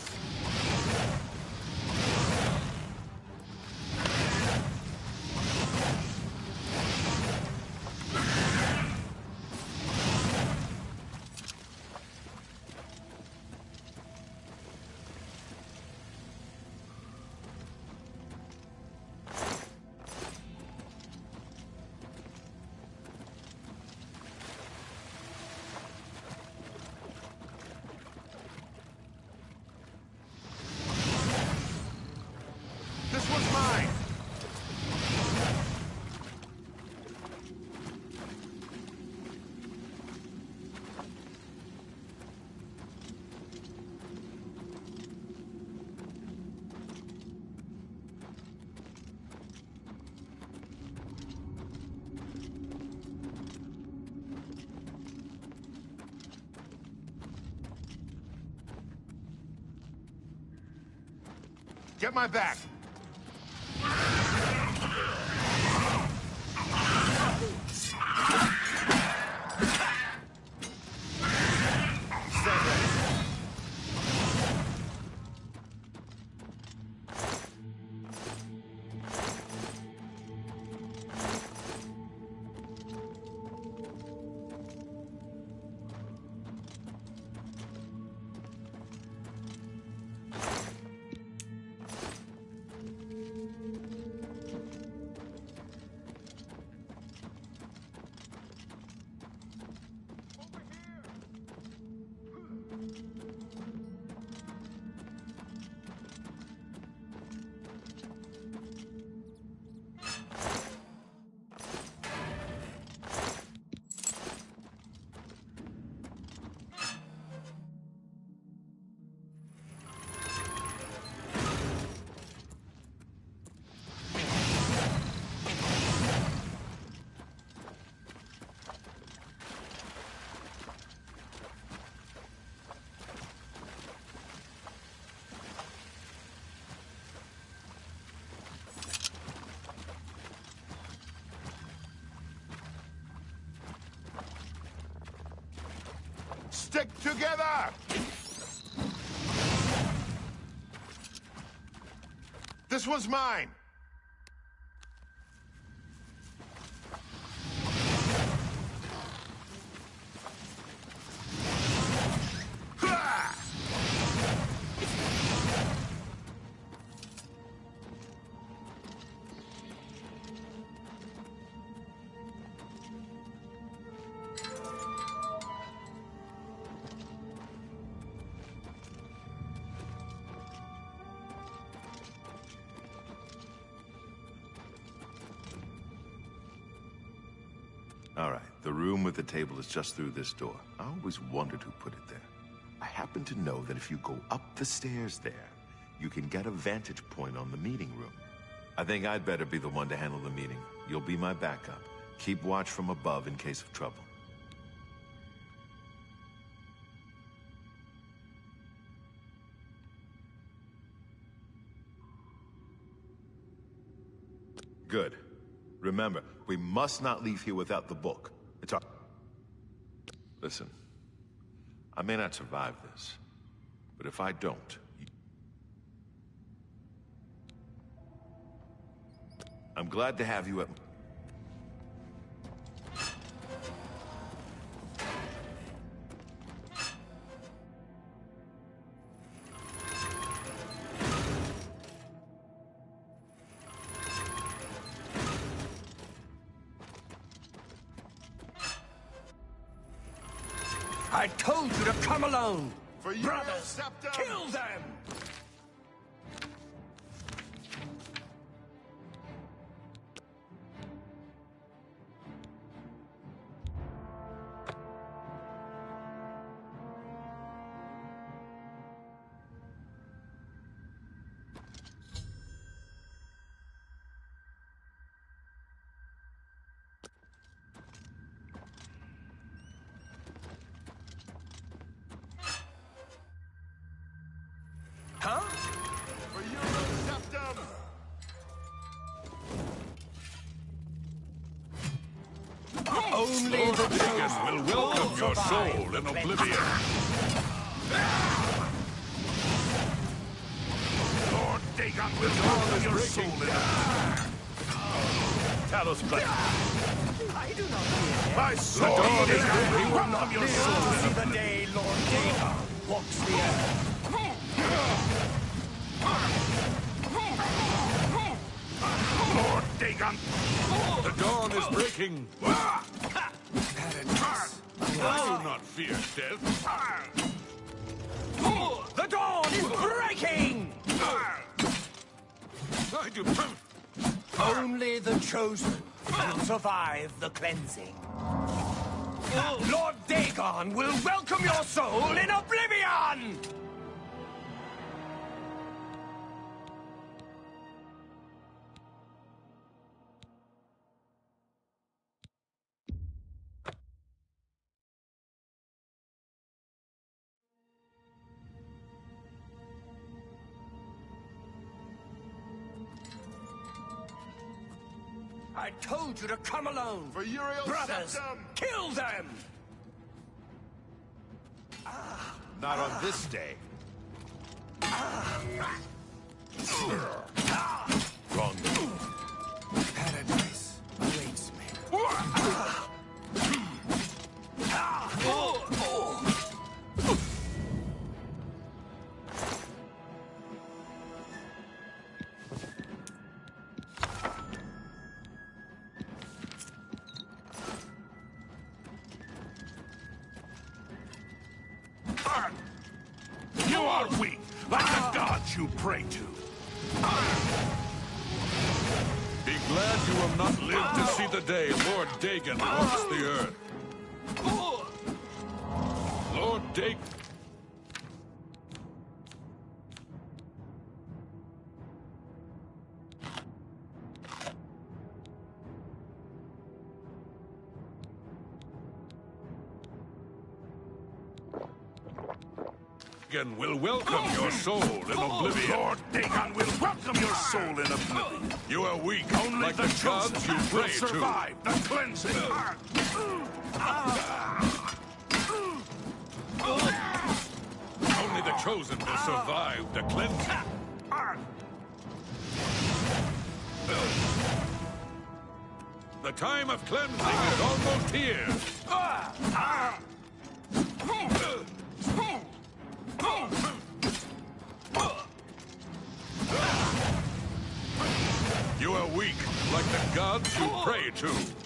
Get my back! Stick together! This one's mine! All right, the room with the table is just through this door. I always wondered who put it there. I happen to know that if you go up the stairs there, you can get a vantage point on the meeting room. I think I'd better be the one to handle the meeting. You'll be my backup. Keep watch from above in case of trouble. Good. Remember, we must not leave here without the book. It's our... Listen, I may not survive this, but if I don't... I'm glad to have you at... I told you to come alone! For you, Brothers, Septum! kill them! Huh? For you, Septum! Only Lord the Dagon will welcome your soul in Oblivion. Lord Dagon will welcome your soul in Oblivion. Talos Blade. I do not fear My sword is will welcome your soul in see Oblivion. the day Lord Dagon walks the earth. Lord Dagon! The dawn is breaking. I do not fear death. The dawn is breaking! I do... Only the chosen will survive the cleansing. Lord Dagon will welcome your soul in Oblivion! I told you to come alone! For Uriel Brothers, Septum! kill them! Not on this day. Wrong move. Paradise awaits me. You are weak, like the gods you pray to. Be glad you will not live to see the day Lord Dagon walks the earth. Lord Dagon... will welcome your soul in Oblivion. Lord Dagon will welcome your soul in Oblivion. You are weak, Only like the the gods chosen you will pray to. survive the cleansing. Only the chosen will survive the cleansing. The time of cleansing is almost here. You are weak, like the gods you pray to.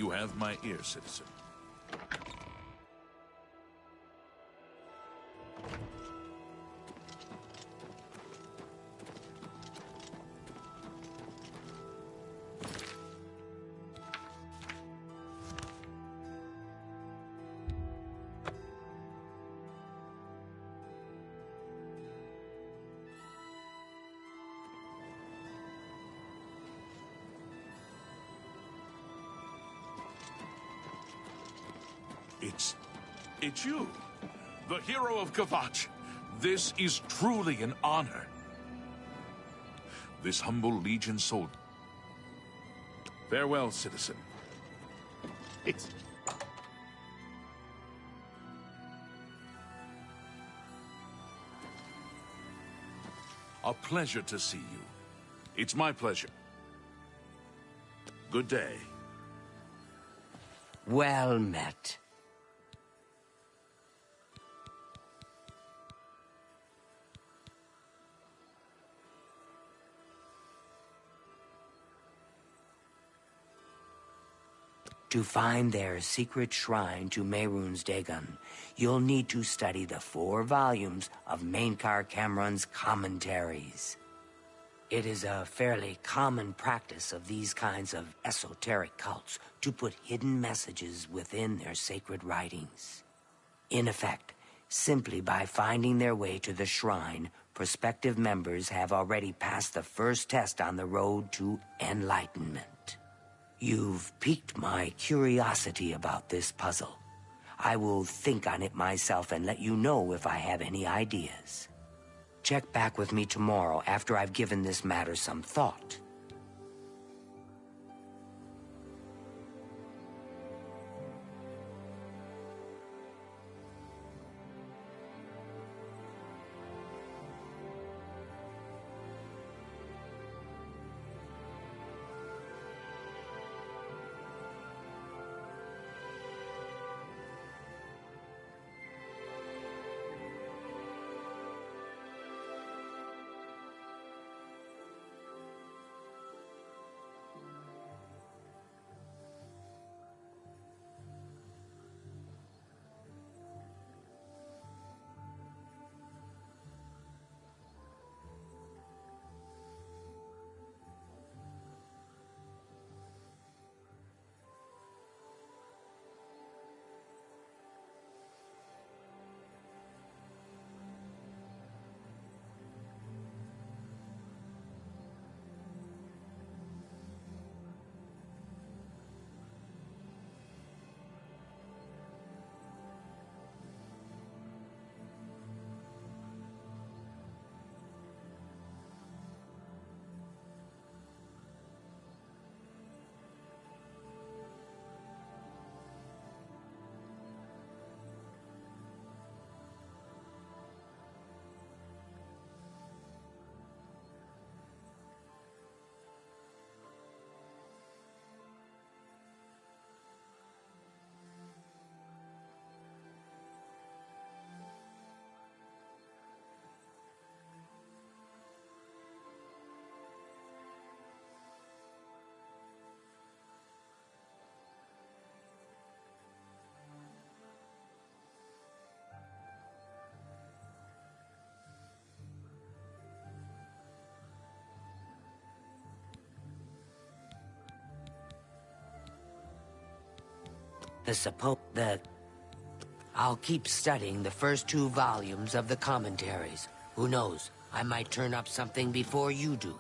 You have my ear, citizen. It's you, the hero of Kvatch. This is truly an honor. This humble Legion soldier. Farewell, citizen. It's... a pleasure to see you. It's my pleasure. Good day. Well met. To find their secret shrine to Mehrunes Dagon, you'll need to study the 4 volumes of Mainkar Cameron's commentaries. It is a fairly common practice of these kinds of esoteric cults to put hidden messages within their sacred writings. In effect, simply by finding their way to the shrine, prospective members have already passed the first test on the road to enlightenment. You've piqued my curiosity about this puzzle. I will think on it myself and let you know if I have any ideas. Check back with me tomorrow after I've given this matter some thought. I'll keep studying the first 2 volumes of the commentaries. Who knows, I might turn up something before you do.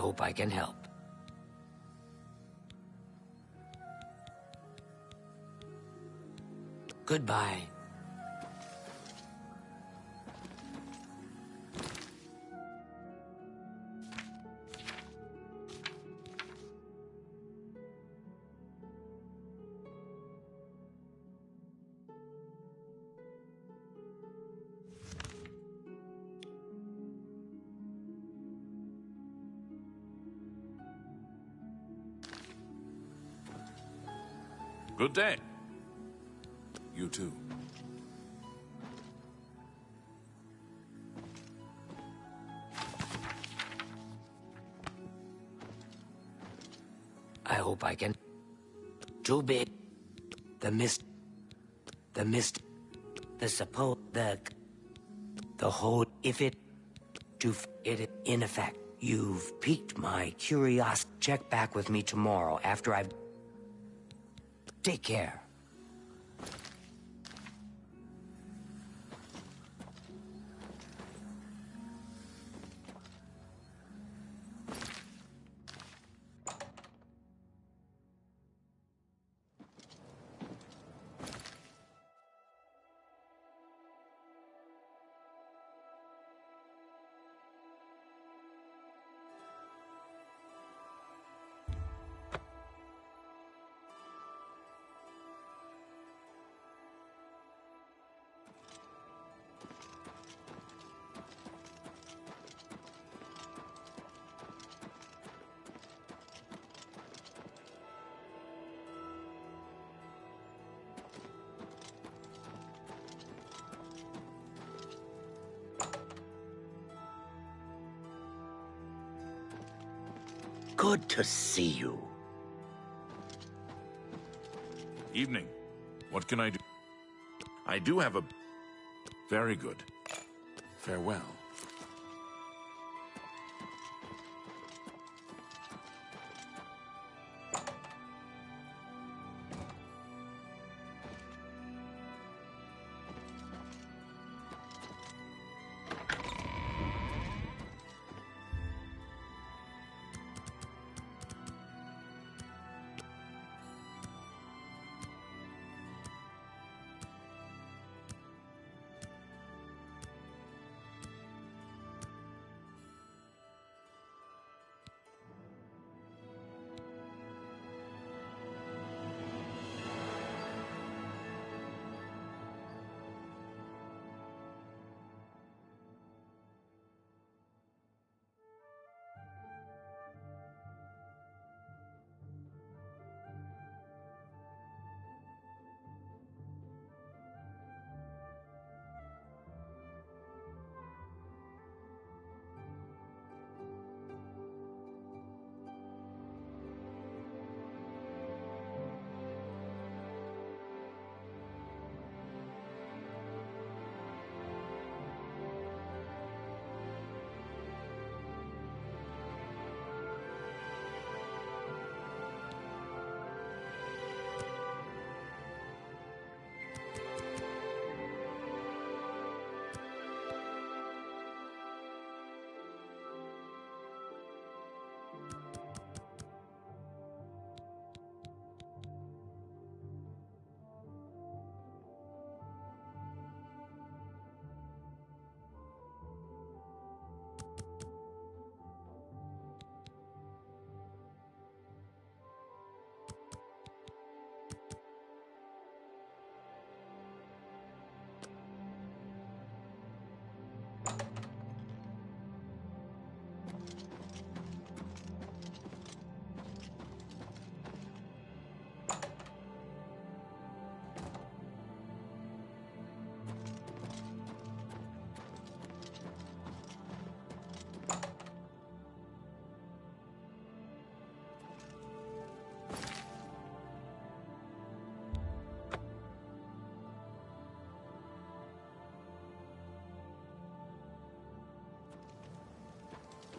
hope I can help. Goodbye. Good day. You too. I hope I can. Too big. The mist. The whole. If it. In effect, you've piqued my curiosity. Check back with me tomorrow after I've. Take care. Good to see you. Evening. What can I do? I do have a... Very good. Farewell.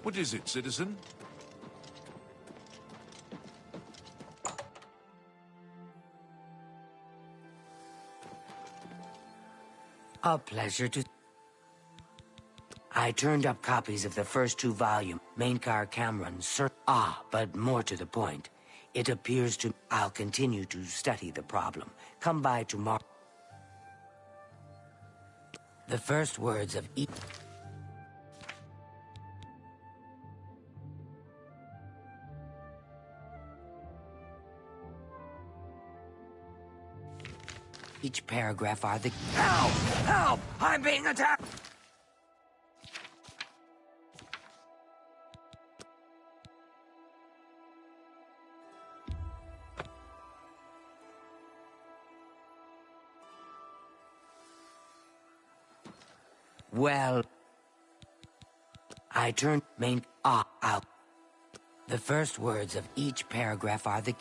What is it, citizen? A pleasure to... I turned up copies of the first 2 volumes. Maincar Cameron, sir. But more to the point. It appears to... I'll continue to study the problem. Come by tomorrow. The first words of each... Each paragraph are the... Help! Help! I'm being attacked! Well... I turned out. The first words of each paragraph are the...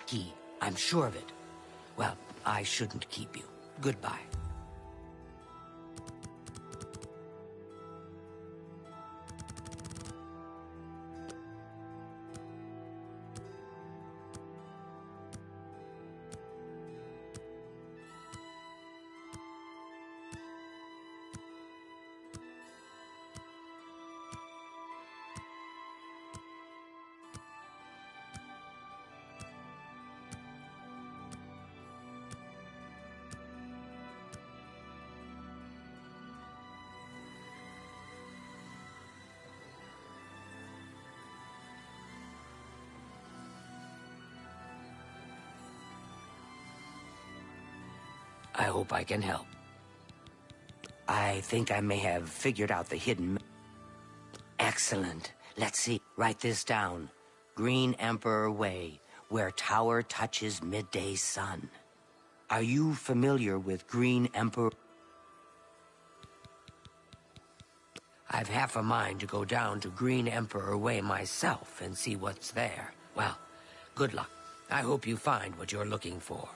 Key. I'm sure of it. Well, I shouldn't keep you. Goodbye. I hope I can help. I think I may have figured out the hidden... Excellent. Let's see. Write this down. Green Emperor Way, where tower touches midday sun. Are you familiar with Green Emperor? I've half a mind to go down to Green Emperor Way myself and see what's there. Well, good luck. I hope you find what you're looking for.